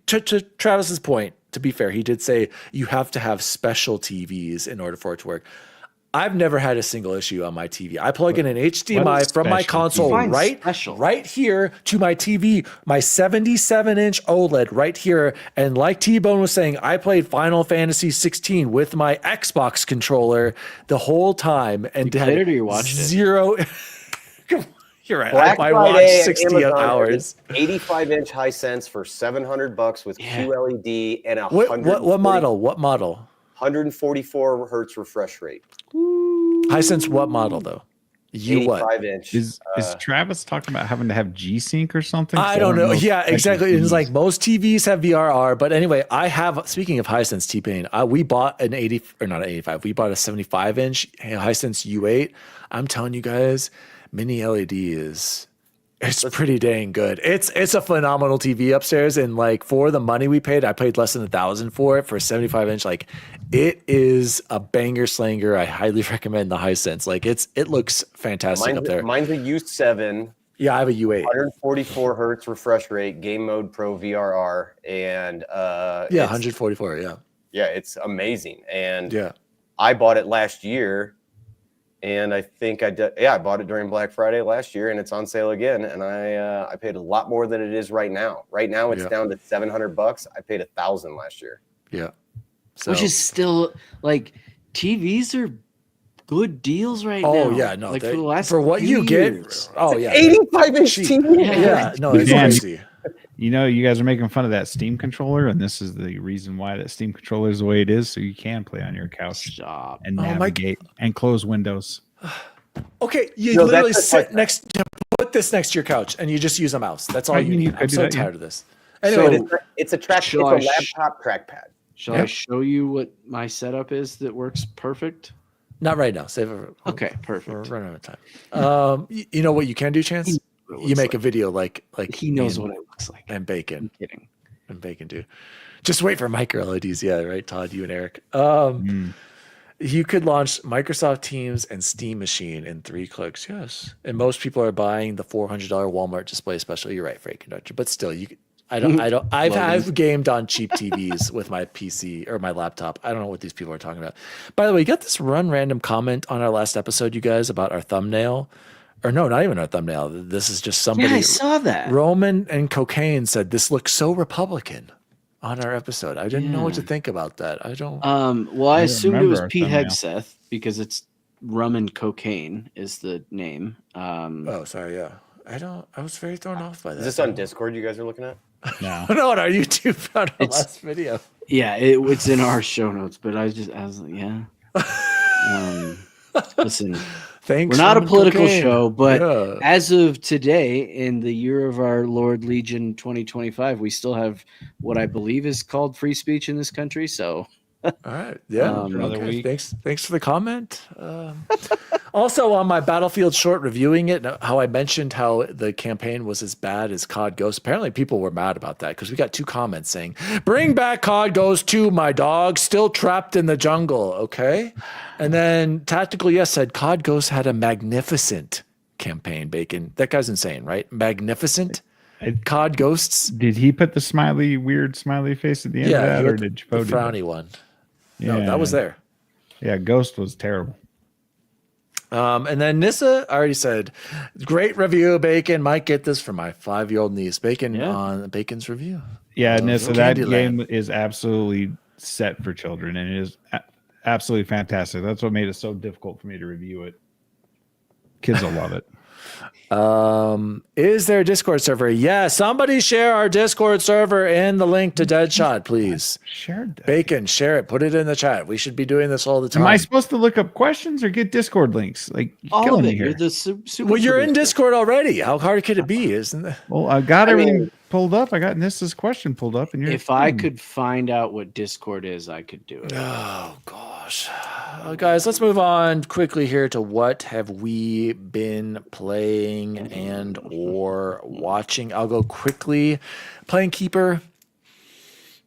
to Travis's point. To be fair, he did say you have to have special TVs in order for it to work. I've never had a single issue on my TV. I plug in an HDMI from my console right here to my TV, my 77-inch OLED right here. And like T-Bone was saying, I played Final Fantasy 16 with my Xbox controller the whole time and had you watched zero. You're right. Black I Friday watched 60 hours. 85-inch Hisense for $700 with QLED and a what model? What model? 144 hertz refresh rate. Hisense, what model though? 85-inch. Is Travis talking about having to have G-Sync or something? I don't know. Yeah, exactly. It's like most TVs have VRR, but anyway, speaking of Hisense T-Pain, we bought an 80 or not an 85. We bought a 75-inch Hisense U8. I'm telling you guys, mini LED it's pretty dang good. It's a phenomenal TV upstairs, and like for the money we paid, I paid less than $1,000 for it for a 75-inch. Like it is a banger slanger. I highly recommend the Hisense. Like it looks fantastic up there. Mine's a U7. Yeah, I have a U8. 144 hertz refresh rate, Game Mode Pro VRR, and 144. Yeah, it's amazing. And yeah, I bought it last year. And I think I bought it during Black Friday last year, and it's on sale again. And I paid a lot more than it is right now. Right now, it's down to $700. I paid $1,000 last year. Yeah, which is still like TVs are good deals right now. Oh yeah, no, like for the last what you years. get. Oh yeah, 85-inch TV. Yeah, no, it's crazy. You know, you guys are making fun of that Steam controller, and this is the reason why that Steam controller is the way it is, so you can play on your couch and navigate and close windows. Okay, you literally put this next to your couch, and you just use a mouse. That's all you need. I'm so tired of this. Anyway, it's a laptop trackpad. Shall I show you what my setup is that works perfect? Not right now. Save it. Okay, perfect. We're running out of time. You know what you can do, Chance? You make a video like he knows what it looks like. And Bacon. I'm kidding. And Bacon too. Just wait for micro LEDs. Yeah, right, Todd, you and Eric. You could launch Microsoft Teams and Steam Machine in 3 clicks. Yes. And most people are buying the $400 Walmart display special. You're right, Freight Conductor. But still, I've gamed on cheap TVs with my PC or my laptop. I don't know what these people are talking about. By the way, you got this random comment on our last episode, you guys, about our thumbnail. Or no, not even our thumbnail. This is just somebody. Yeah, I saw that. Roman and Cocaine said this looks so Republican on our episode. I didn't know what to think about that. I don't. Well, I assumed it was Pete Hegseth because it's Rum and Cocaine is the name. Oh, sorry. Yeah, I was very thrown off by that. Is this on Discord? You guys are looking at? No, no, on our YouTube on our last video. Yeah, it's in our show notes. But I was like, yeah. Listen. Thanks, we're not a political show, but as of today, in the year of our Lord Legion 2025, we still have what I believe is called free speech in this country. So right. Yeah. Another Okay. week. Thanks for the comment. Also, on my Battlefield short reviewing it, how I mentioned how the campaign was as bad as COD Ghost. Apparently, people were mad about that because we got 2 comments saying, "Bring back COD Ghost 2, my dog, still trapped in the jungle." Okay, and then Tactical Yes said COD Ghost had a magnificent campaign. Bacon. That guy's insane, right? Magnificent. COD Ghosts. Did he put the weird smiley face at the end of that, or did the Poe do frowny one? Yeah. No, that was there. Yeah, Ghost was terrible. And then Nissa already said, "Great review, Bacon. Might get this for my 5-year-old niece." Bacon on Bacon's review. Yeah, Nissa, that Candyland. game is absolutely set for children, and it is absolutely fantastic. That's what made it so difficult for me to review it. Kids will love it. Is there a Discord server? Yeah, somebody share our Discord server and the link to Deadshot, please. Shared that. Bacon, share it. Put it in the chat. We should be doing this all the time. Am I supposed to look up questions or get Discord links? Like, you're All of killing it. me here. You're the super Well, you're in producer. Discord already. How hard could it be? Isn't it? Well, I got everything pulled up. I got Nissa's question pulled up, and you're. If I could find out what Discord is, I could do it. Oh gosh, guys, let's move on quickly here to what have we been playing and or watching. I'll go quickly. Playing Keeper.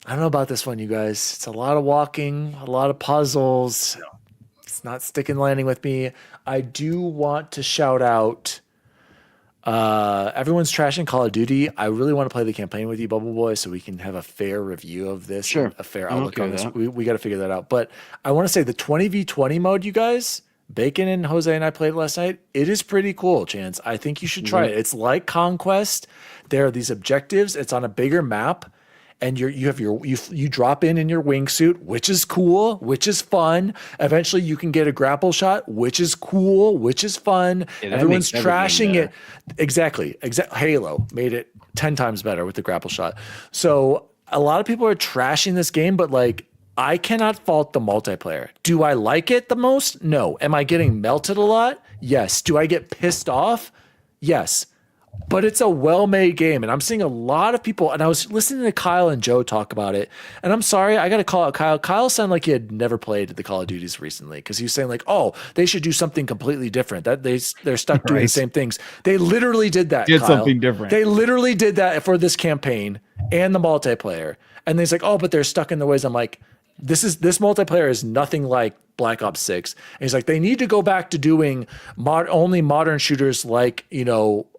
I don't know about this one, you guys. It's a lot of walking, a lot of puzzles. It's not sticking landing with me. I do want to shout out. Everyone's trashing Call of Duty. I really want to play the campaign with you, Bubble Boy, so we can have a fair review of this. Sure. A fair I'm outlook okay on with this. that. We got to figure that out. But I want to say the 20v20 mode, you guys, Bacon and Jose and I played last night. It is pretty cool, Chance. I think you should try it. It's like Conquest. There are these objectives. It's on a bigger map. And you drop in your wingsuit, which is cool, which is fun. Eventually, you can get a grapple shot, which is cool, which is fun. Yeah, that Everyone's makes everything trashing it. better. Exactly. Halo made it 10 times better with the grapple shot. So a lot of people are trashing this game, but like I cannot fault the multiplayer. Do I like it the most? No. Am I getting melted a lot? Yes. Do I get pissed off? Yes. But it's a well-made game, and I'm seeing a lot of people, and I was listening to Kyle and Joe talk about it, and I'm sorry, I got to call out Kyle. Kyle sounded like he had never played the Call of Duties recently, because he was saying like, oh, they should do something completely different. That they're stuck doing the same things. They literally did that, Did Kyle. something different. They literally did that for this campaign and the multiplayer, and he's like, oh, but they're stuck in the ways. I'm like, this multiplayer is nothing like Black Ops 6. And he's like, they need to go back to doing only modern shooters like,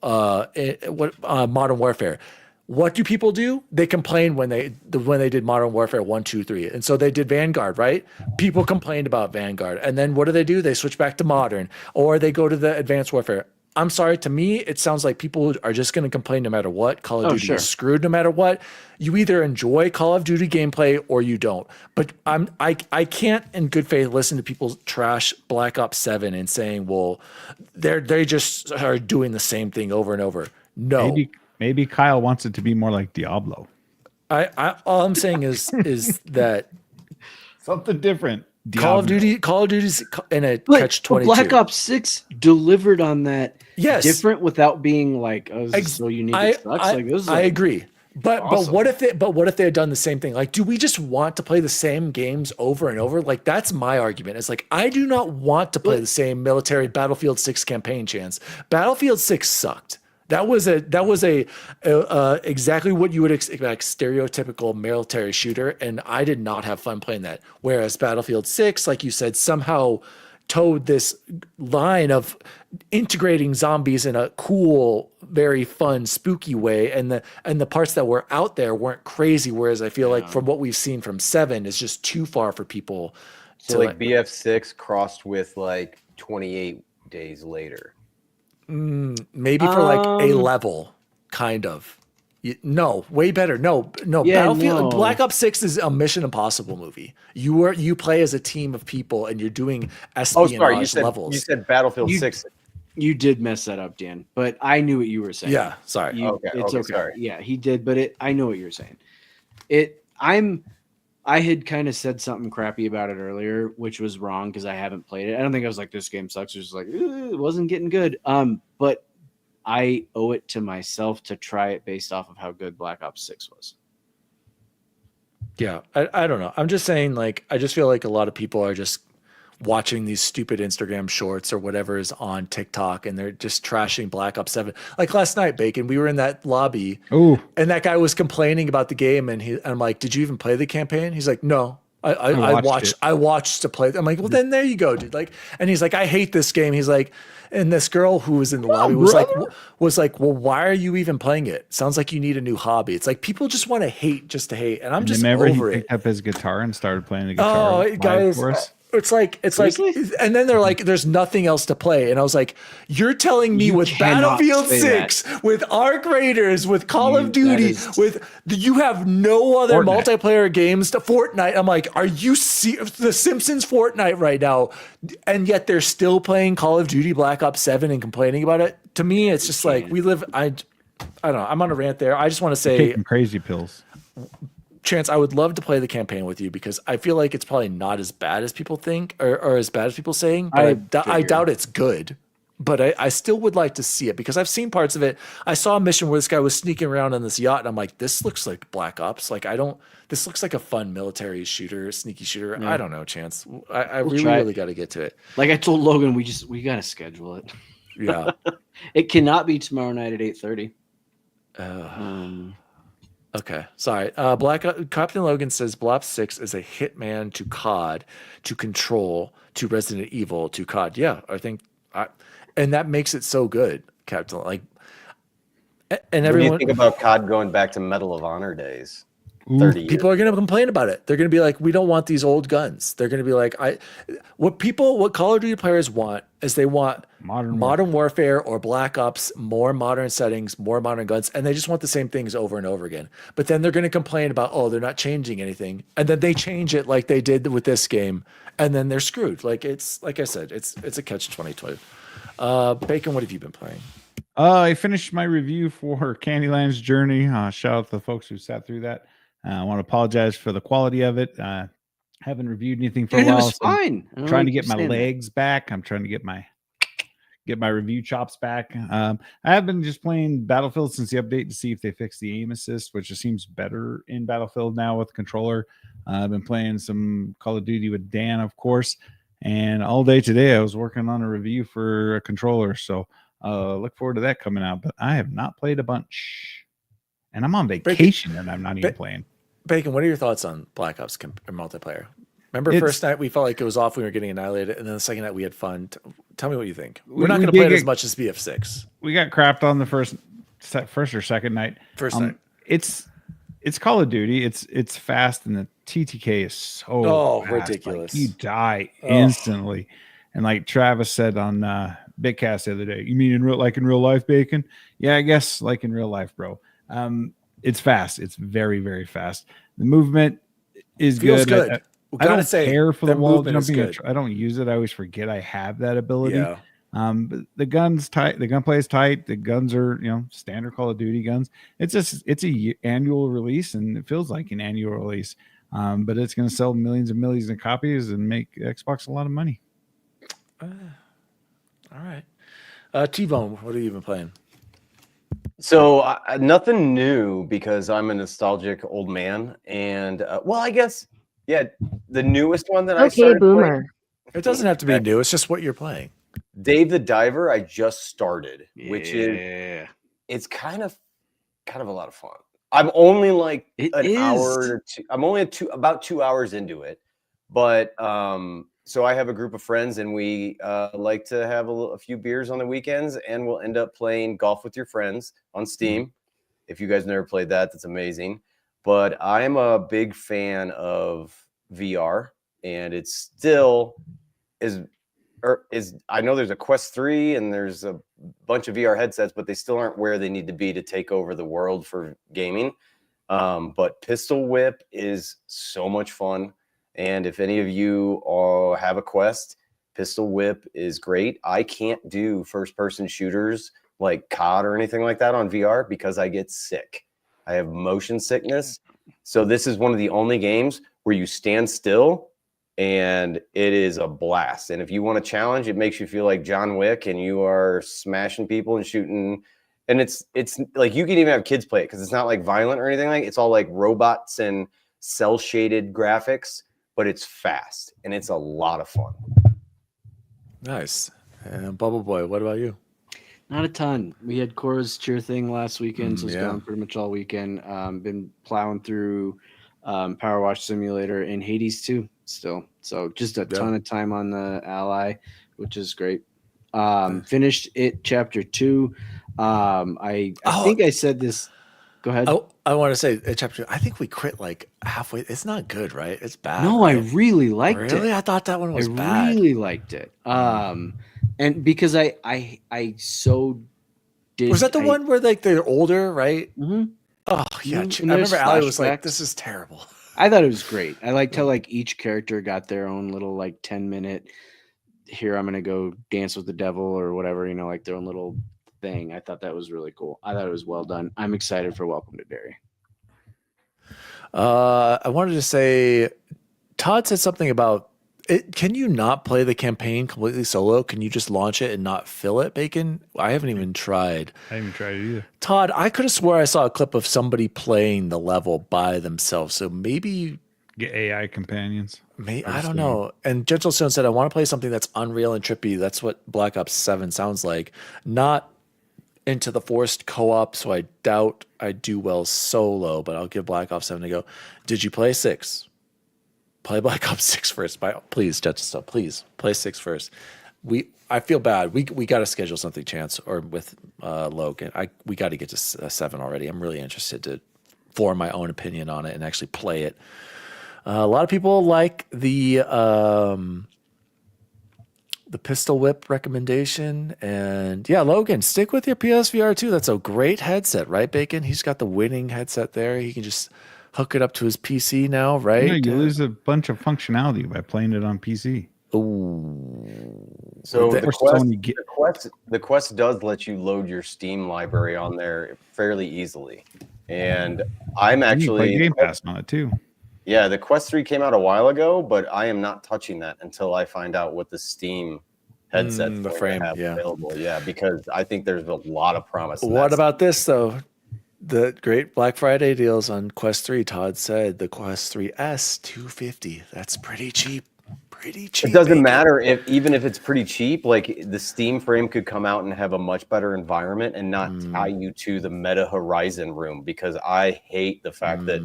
Modern Warfare. What do people do? They complain when they did Modern Warfare 1, 2, 3. And so they did Vanguard, right? People complained about Vanguard. And then what do? They switch back to modern, or they go to the Advanced Warfare. I'm sorry, to me, it sounds like people are just going to complain no matter what. Call of Duty is screwed no matter what. You either enjoy Call of Duty gameplay or you don't. But I can't in good faith listen to people trash Black Ops 7 and saying, well, they just are doing the same thing over and over. No. Maybe Kyle wants it to be more like Diablo. All I'm saying is that Something different. Call of Duty's in a But catch-22. Black Ops 6 delivered on that. Yes. Different without being like, oh, this is so unique. It sucks. I agree. But awesome. but what if they had done the same thing? Like, do we just want to play the same games over and over? Like, that's my argument. It's like, I do not want to play the same military Battlefield 6 campaign, Chance. Battlefield 6 sucked. That was exactly what you would expect, stereotypical military shooter, and I did not have fun playing that. Whereas Battlefield 6, like you said, somehow towed this line of integrating zombies in a cool, very fun, spooky way, and the parts that were out there weren't crazy. Whereas I feel like from what we've seen from 7 is just too far for people. So like BF6 crossed with like 28 days later. Maybe for like a level, kind of. No, way better. No. Yeah, Battlefield no. Black Ops 6 is a Mission Impossible movie. You play as a team of people and you're doing espionage levels. You said Battlefield 6. You did mess that up, Dan, but I knew what you were saying. Yeah, sorry. It's okay. Sorry. Yeah, he did, but I know what you're saying. I had kind of said something crappy about it earlier, which was wrong because I haven't played it. I don't think I was like, this game sucks. It was just like, it wasn't getting good. But I owe it to myself to try it based off of how good Black Ops 6 was. Yeah, I don't know. I'm just saying, like, I just feel like a lot of people are just watching these stupid Instagram shorts or whatever is on TikTok, and they're just trashing Black Ops 7. Like last night, Bacon, we were in that lobby, Ooh, and that guy was complaining about the game, and I'm like, "Did you even play the campaign?" He's like, "No." I watched to play. I'm like, well, then there you go, dude. Like, and he's like, I hate this game. He's like, and this girl who was in the lobby was like, well, why are you even playing it? Sounds like you need a new hobby. It's like people just want to hate just to hate, and I'm just remember over he it. picked up his guitar and started playing the guitar. Oh, guys, for us. it's like, and then they're like, there's nothing else to play. And I was like, you're telling me You with cannot Battlefield say 6, with Arc Raiders, with Call of that Duty, is- you have no other Fortnite. multiplayer games to Fortnite. I'm like, are you The Simpsons Fortnite right now? And yet they're still playing Call of Duty Black Ops 7 and complaining about it. To me, it's just like I don't know. I'm on a rant there. I just want to say, Taking crazy pills. Chance, I would love to play the campaign with you because I feel like it's probably not as bad as people think or as bad as people saying, but I doubt it's good. But I still would like to see it because I've seen parts of it. I saw a mission where this guy was sneaking around on this yacht, and I'm like, this looks like Black Ops. Like, this looks like a fun military shooter, sneaky shooter. Yeah. I don't know, Chance. I We'll really, try it. really got to get to it. Like I told Logan, we got to schedule it. Yeah. It cannot be tomorrow night at 8:30. Okay, sorry. Captain Logan says Blob 6 is a hitman to COD, to Control, to Resident Evil, to COD. Yeah, I think, and that makes it so good, Captain. Like, and What do you everyone, think about COD going back to Medal of Honor days? Ooh. 30 years. people are going to complain about it. They're going to be like, we don't want these old guns. They're going to be like, what Call of Duty players want is they want modern warfare or Black Ops, more modern settings, more modern guns, and they just want the same things over and over again. But then they're going to complain about, oh, they're not changing anything, and then they change it like they did with this game, and then they're screwed. Like it's like I said, it's a catch-22. Bacon, what have you been playing? I finished my review for Candyland's Journey. Shout out to the folks who sat through that. I want to apologize for the quality of it. Haven't reviewed anything for a It while. was so I'm fine. I don't trying to like get my saying that. legs back. I'm trying to get my review chops back. I have been just playing Battlefield since the update to see if they fix the aim assist, which just seems better in Battlefield now with the controller. I've been playing some Call of Duty with Dan, of course, and all day today I was working on a review for a controller. So look forward to that coming out. But I have not played a bunch, and I'm on vacation and I'm not even playing. Bacon, what are your thoughts on Black Ops multiplayer? Remember, first night we felt like it was off, we were getting annihilated, and then the second night we had fun. Tell me what you think. We're not going to play it as much as BF6. We got crapped on the first or second night. First night. It's Call of Duty. It's fast, and the TTK is so fast. Ridiculous. Like, you die instantly. And like Travis said on Bitcast the other day, you mean in real life, Bacon? Yeah, I guess like in real life, bro. It's fast. It's very, very fast. The movement is Feels good. I don't care for the wall jumping. I I don't use it. I always forget I have that ability. Yeah. But the gun's tight. The gunplay is tight. The guns are, standard Call of Duty guns. It's a annual release, and it feels like an annual release. But it's going to sell millions and millions of copies and make Xbox a lot of money. All right. T-Bone, what have you been playing? So nothing new because I'm a nostalgic old man, and I guess the newest one that I started boomer. It doesn't have to be new. It's just what you're playing. Dave the Diver. I just started, which is Yeah. it's kind of a lot of fun. I'm only like It an is. hour or two. I'm only about 2 hours into it, but so I have a group of friends, and we like to have a few beers on the weekends, and we'll end up playing Golf with Your Friends on Steam. If you guys never played that, that's amazing. But I'm a big fan of VR, and it's still is I know there's a Quest 3 and there's a bunch of VR headsets, but they still aren't where they need to be to take over the world for gaming. But Pistol Whip is so much fun. And if any of you have a Quest, Pistol Whip is great. I can't do first-person shooters like COD or anything like that on VR because I get sick. I have motion sickness. So this is one of the only games where you stand still, and it is a blast. And if you want a challenge, it makes you feel like John Wick, and you are smashing people and shooting. And it's like you can even have kids play it because it's not like violent or anything like. It's all like robots and cell shaded graphics, but it's fast and it's a lot of fun. Nice. And Bubble Boy, what about you? Not a ton. We had Cora's cheer thing last weekend, so it's yeah. gone pretty much all weekend. Been plowing through Power Wash Simulator and Hades 2 still. So just a ton of time on the Ally, which is great. Finished it chapter 2. I think I said this. Go ahead. I want to say chapter 2. I think we quit like halfway. It's not good, right? It's bad. No, right? I really liked it. Really? I thought that one was bad. I really liked it. And because I so did. Was that the one where like they're older, right? Mm-hmm. Oh yeah. Mm-hmm. I remember Allie was like, "This is terrible." I thought it was great. I liked how like each character got their own little like 10-minute. Here I'm gonna go dance with the devil or whatever, you know, like their own little thing. I thought that was really cool. I thought it was well done. I'm excited for Welcome to Derry. I wanted to say, Todd said something about it. Can you not play the campaign completely solo? Can you just launch it and not fill it, Bacon? I haven't even tried. I haven't tried it either. Todd, I could have swore I saw a clip of somebody playing the level by themselves. So maybe get AI companions. I don't know. And Gentle Stone said, I want to play something that's unreal and trippy. That's what Black Ops 7 sounds like. Not into the forced co-op, so I doubt I do well solo, but I'll give Black Ops 7 a go. Did you play 6? Play Black Ops 6 first. Please, Gentle Stone, please play 6 first. I feel bad. We got to schedule something, Chance, or with Logan. We got to get to 7 already. I'm really interested to form my own opinion on it and actually play it. A lot of people like the pistol whip recommendation, and yeah, Logan, stick with your PSVR 2. That's a great headset, right, Bacon? He's got the winning headset there. He can just hook it up to his PC now, right? Yeah, you lose a bunch of functionality by playing it on PC. Ooh. So the Quest does let you load your Steam library on there fairly easily, and I'm actually Game Pass on it too. Yeah, the Quest 3 came out a while ago, but I am not touching that until I find out what the Steam headset the frame available. Yeah, because I think there's a lot of promise. What about this though? The great Black Friday deals on Quest 3. Todd said the Quest 3S $250. That's pretty cheap. Pretty cheap. It doesn't matter even if it's pretty cheap. Like the Steam frame could come out and have a much better environment and not tie you to the Meta Horizon room, because I hate the fact that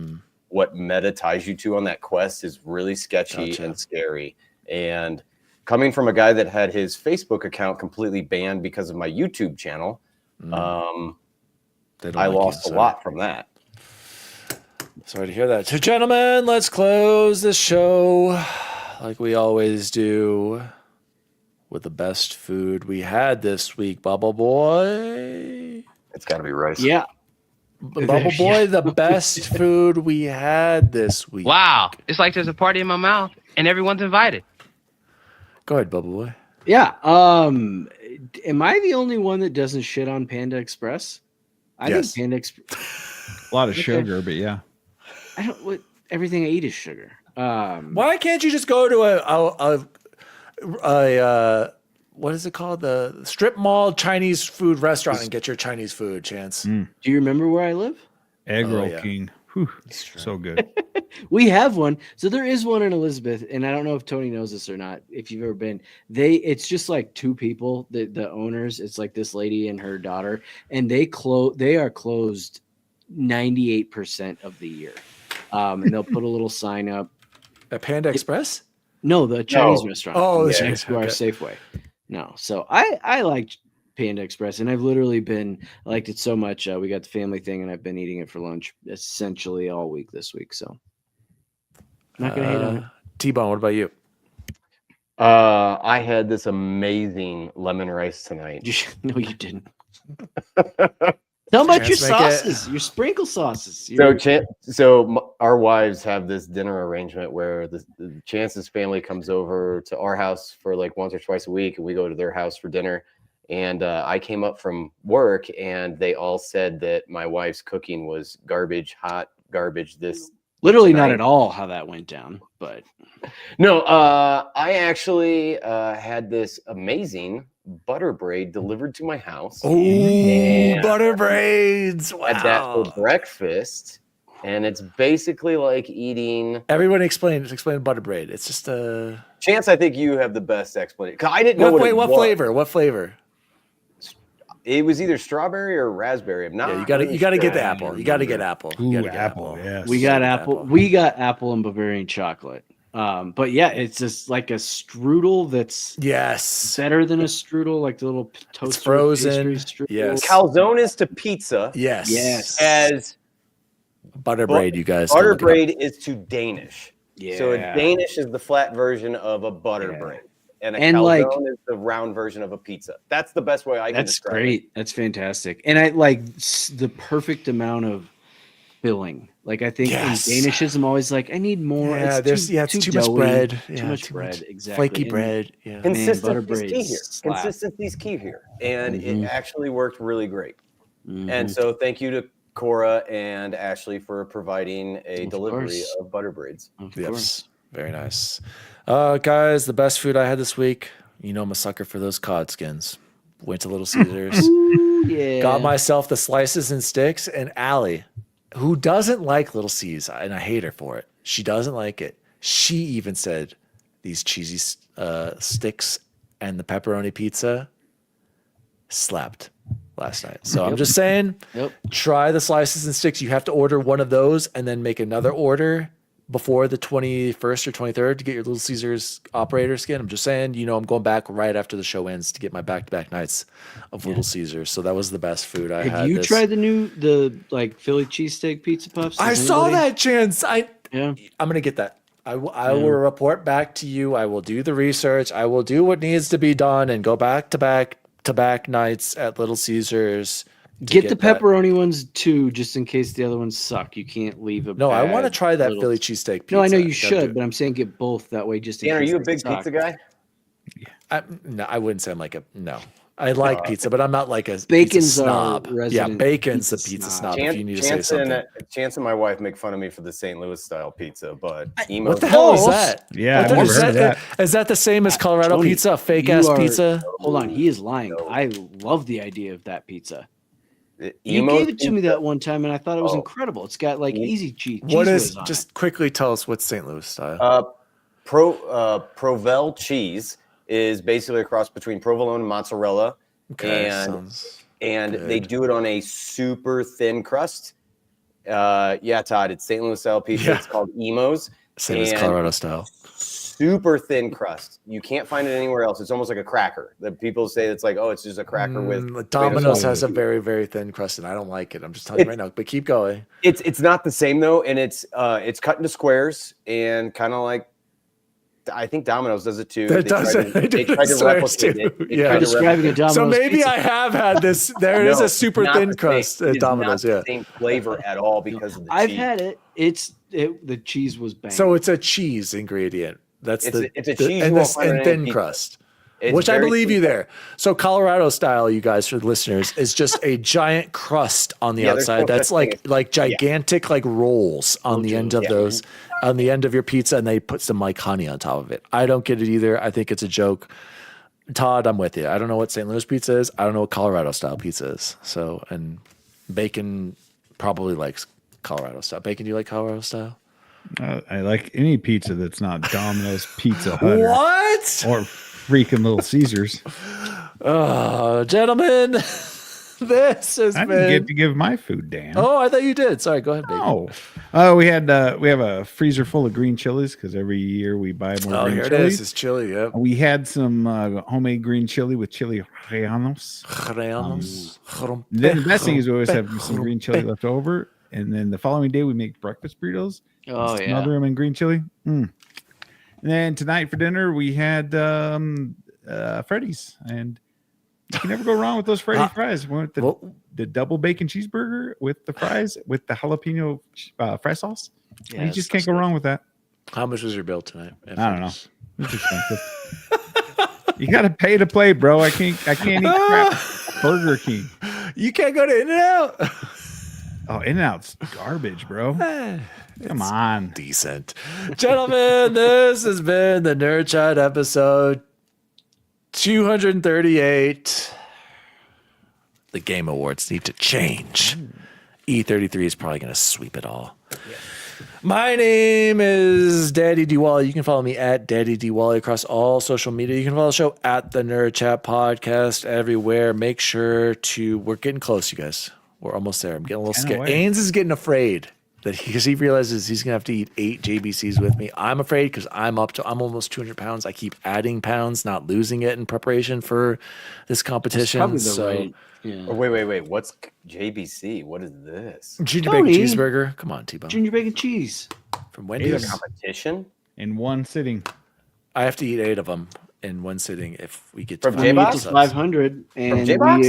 what Meta ties you to on that Quest is really sketchy and scary. And coming from a guy that had his Facebook account completely banned because of my YouTube channel, I lost a lot from that. Sorry to hear that. So, gentlemen, let's close the show like we always do with the best food we had this week, Bubble Boy. It's got to be rice. Yeah. Bubble Boy, the best food we had this week. Wow. It's like there's a party in my mouth and everyone's invited. Go ahead, Bubble Boy. Yeah. Am I the only one that doesn't shit on Panda Express? I think Panda Express. A lot of sugar, but yeah. Everything I eat is sugar. Why can't you just go to a what is it called? The strip mall Chinese food restaurant and get your Chinese food, Chance. Do you remember where I live? Egg roll king. Whew, so good. We have one. So there is one in Elizabeth, and I don't know if Tony knows this or not. If you've ever been, it's just like two people, the owners. It's like this lady and her daughter, and they are closed 98% of the year. And they'll put a little sign up. At Panda Express? No, the Chinese restaurant. Oh, the next to our Safeway. No, so I liked Panda Express, and I've literally liked it so much. We got the family thing, and I've been eating it for lunch essentially all week this week. So I'm not gonna hate on it. T-Bone, what about you? I had this amazing lemon rice tonight. No, you didn't. Tell about your sauces, your sprinkle sauces. So our wives have this dinner arrangement where the Chance's family comes over to our house for like once or twice a week, and we go to their house for dinner. And I came up from work, and they all said that my wife's cooking was garbage, hot garbage. Literally not at all how that went down, but no. I actually had this amazing butter braid delivered to my house. Oh, butter braids! Wow. Had that for breakfast, and it's basically like eating. Everyone explain butter braid. It's just a. Chance, I think you have the best explanation. 'Cause I didn't know What what flavor? What flavor? It was either strawberry or raspberry. I'm not. Yeah, you got to get the apple. You got to get apple. You Ooh, gotta get apple. Yes. We got apple. We got apple and Bavarian chocolate. But yeah, it's just like a strudel that's Yes. better than a strudel, like the little toaster frozen. pastry strudel. Yes. Calzone is to pizza. Yes. Yes. As Butter braid, you guys. butter look it up. braid is to Danish. Yeah. So a Danish is the flat version of a butter braid. And a And, calzone like- is the round version of a pizza. That's the best way I can That's describe great. That's fantastic. And I like the perfect amount of filling. Like I think Yes. in Danishes, I'm always like, I need more. Yeah, it's it's too much doughy, bread. Too Yeah, much too bread. much Exactly. Flaky And bread. Yeah. it. butter Consistency is braids key here. slap. Consistency is key here. And Mhm. it actually worked really great. Mhm. And so thank you to Cora and Ashley for providing a Of delivery course. of butter braids. Of course. Yes. Very nice. Guys, the best food I had this week. You know I'm a sucker for those cod skins. Went to Little Caesars. Ooh, yeah. Got myself the slices and sticks, and Allie, who doesn't like Little C's, and I hate her for it. She doesn't like it. She even said these cheesy sticks and the pepperoni pizza slapped last night. So I'm just saying, Yep. try the slices and sticks. You have to order one of those and then make another order before the 21st or 23rd to get your Little Caesars operator skin. I'm just saying, I'm going back right after the show ends to get my back-to-back nights of Little Caesars. So that was the best food I had. Have you tried the like Philly cheesesteak pizza puffs? I Has saw anybody- that, Chance. I'm Yeah. going to get that. I will report back to you. I will do the research. I will do what needs to be done and go back to back nights at Little Caesars. to Get the that. pepperoni ones too, just in case the other ones suck. You can't leave a. No, I want to bad try that little- Philly cheesesteak pizza. No, I know you Gotta do should, it. but I'm saying get both that way. Just in Dan, are case you a they big suck. pizza guy? No, I wouldn't say I'm like a no. I like pizza, but I'm not like a Bacon's pizza our snob. Yeah, resident bacon's the pizza pizza snob. snob. If you need to say something. Chance and my wife make fun of me for the St. Louis style pizza, but What the hell is Close. that? Yeah, I I've thought- never is heard of that. Is that the same as Colorado Tony, pizza? A fake you ass are- pizza? Hold on, he is lying. I love the idea of that pizza. You Emo gave it to me pizza- that one time, and I thought it was Oh. incredible. It's got like easy cheese. What cheese is? whiz on Just quickly tell us what's St. Louis style. Provel cheese is basically a cross between provolone and mozzarella, Okay, and sounds they good. do it on a super thin crust. Yeah, Todd, it's St. Louis style pizza. Yeah. It's called Emos. Same as and Colorado style. Super thin crust. You can't find it anywhere else. It's almost like a cracker. The people say it's like, oh, it's just a cracker with Domino's tomato has a sauce. very, very thin crust, and I don't like it. I'm just telling you right now. But keep going. It's not the same though, and it's cut into squares and kind of like I think Domino's does it too. That does it. They tried to replicate it. They Yeah. tried to Describing a replicate it. Domino's So maybe pizza. I have had this. There is No, a super it's not thin the same. crust It at is Domino's. not Yeah. the same flavor at all because of the I've cheese. had it. The cheese was banging. So it's a cheese ingredient. That's It's a cheese you and won't this find on and any thin pizza. crust. It's Which I very believe thin you there. So Colorado style, you guys, for the listeners, is just a giant crust on the Yeah, there's outside. no That's such thing like gigantic like rolls on the end of Yeah. those, on the end of your pizza, and they put some like honey on top of it. I don't get it either. I think it's a joke. Todd, I'm with you. I don't know what St. Louis pizza is. I don't know what Colorado style pizza is. So, and Bacon probably likes Colorado style. Bacon, do you like Colorado style? I like any pizza that's not Domino's Pizza Hut What? or freaking Little Caesars. Gentlemen, this has I didn't been. get to give my food, Dan. Oh, I thought you did. Sorry, go ahead, Bacon. Oh, we have a freezer full of green chilies because every year we buy more Oh, green here it chilies. is. It's chili. Yep. We had some homemade green chili with chili rellenos. Then the best thing is we always have some green chili left over, and then the following day we make breakfast burritos. Oh, yeah. Smother them in green chili. And then tonight for dinner we had Freddy's, and you can never go wrong with those Freddy fries. We went with the double bacon cheeseburger with the fries with the jalapeno fry sauce. Yeah, You just can't go wrong with that. How much was your bill tonight? I don't know. It's expensive. You got to pay to play, bro. I can't eat crap. Burger King. You can't go to In-N-Out. Oh, In-N-Out's garbage, bro. Come on. Decent. Gentlemen, this has been the Nerd Chat episode 238. The Game Awards need to change. E33 is probably going to sweep it all. My name is Daddy D Wally. You can follow me at Daddy D Wally across all social media. You can follow the show at the Nerd Chat Podcast everywhere. Make sure to, we're getting close, you guys. We're almost there. I'm getting a little scared. Ains is getting afraid because he realizes he's gonna have to eat 8 JBCs with me. I'm afraid because I'm almost 200 pounds. I keep adding pounds, not losing it in preparation for this competition. That's probably the right. Yeah. Oh, wait. What's JBC? What is this? Junior Bacon Cheeseburger. Come on, T-Bone. Junior Bacon Cheese. From Wendy's. Competition? In one sitting. I have to eat 8 of them in one sitting if we get From to J-Box? 500. And From J-Box?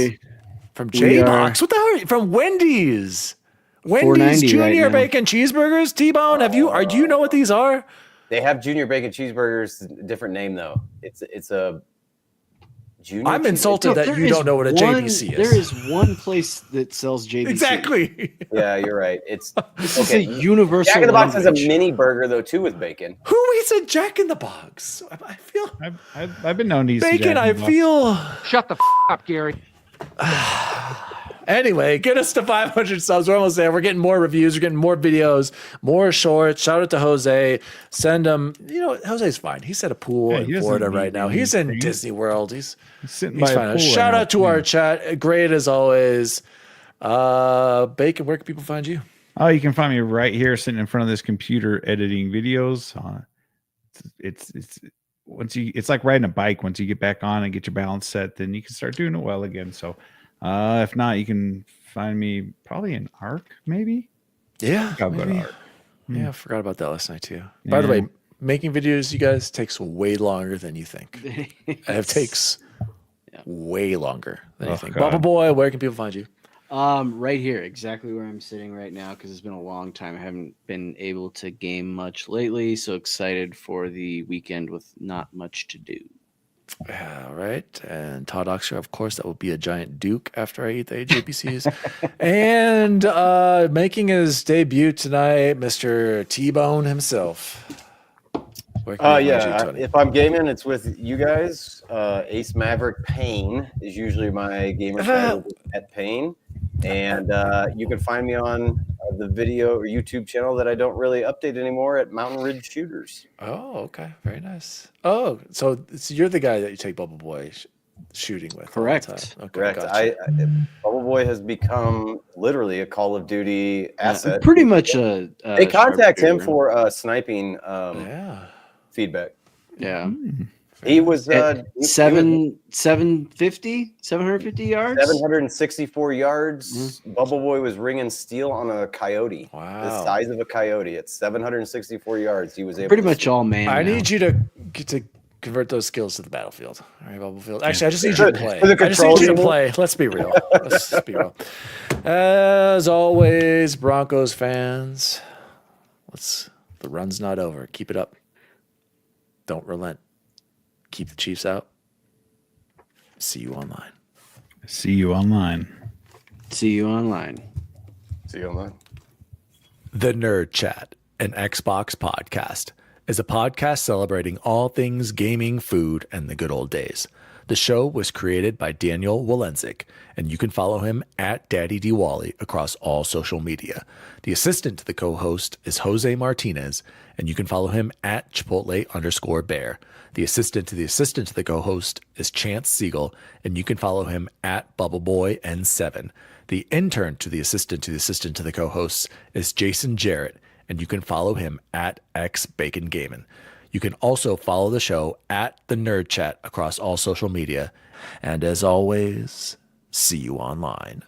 From J-Box? What the hell are you? From Wendy's. Wendy's Junior Bacon Cheeseburgers. T-Bone, do you know what these are? They have Junior Bacon Cheeseburgers. Different name, though. It's a Junior. I'm insulted that you don't know what a JBC is. There is one place that sells JBC. Exactly. Yeah, you're right. It's a universal. Jack in the Box has a mini burger though too with bacon. Who eats a Jack in the Box? I feel I've been known to eat bacon. I feel. Shut the up, Gary. Anyway, get us to 500 subs. We're almost there. We're getting more reviews. We're getting more videos, more shorts. Shout out to Jose. Send him. Jose's fine. He's at a pool in Florida right now. He's in Disney World. He's sitting by fine. a pool. Shout out to our chat. Great as always. Bacon, where can people find you? Oh, you can find me right here, sitting in front of this computer, editing videos. It's like riding a bike. Once you get back on and get your balance set, then you can start doing it well again. So. If not, you can find me probably in ARC, maybe. Yeah, maybe. ARC. Yeah, I forgot about that last night too. Yeah. By the way, making videos, you guys, takes way longer than you think. It takes way longer than you think. Bubble Boy, where can people find you? Right here, exactly where I'm sitting right now, because it's been a long time. I haven't been able to game much lately, so excited for the weekend with not much to do. All right. And Todd Oxer, of course, that will be a giant Duke after I eat the JBCs. And making his debut tonight, Mr. T-Bone himself. If I'm gaming, it's with you guys. Ace Maverick Payne is usually my gamer title at Payne. And you can find me on the video or YouTube channel that I don't really update anymore at Mountain Ridge Shooters. Oh, okay. Very nice. Oh, so you're the guy that you take Bubble Boy shooting with. Correct. Okay, Correct. gotcha. Bubble Boy has become literally a Call of Duty asset. Pretty much they contact him for sniping feedback. Yeah. He was 750 yards, 764 yards. Bubble Boy was ringing steel on a coyote. Wow, the size of a coyote. At 764 yards, he was able. Pretty much all man. I need you to convert those skills to the battlefield. All right, Battlefield. Actually, I just need you to play. I just need you to play. Let's be real. Let's just be real. As always, Broncos fans, the run's not over. Keep it up. Don't relent. Keep the Chiefs out. See you online. See you online. See you online. See you online. The Nerd Chat, an Xbox podcast, is a podcast celebrating all things gaming, food, and the good old days. The show was created by Daniel Walenzik, and you can follow him at Daddy D Wally across all social media. The assistant to the co-host is Jose Martinez, and you can follow him at Chipotle_Bear. The assistant to the co-host is Chance Siegel, and you can follow him at BubbleBoyN7. The intern to the assistant to the co-hosts is Jason Jarrett, and you can follow him at XBaconGaming. You can also follow the show at The Nerd Chat across all social media. And as always, see you online.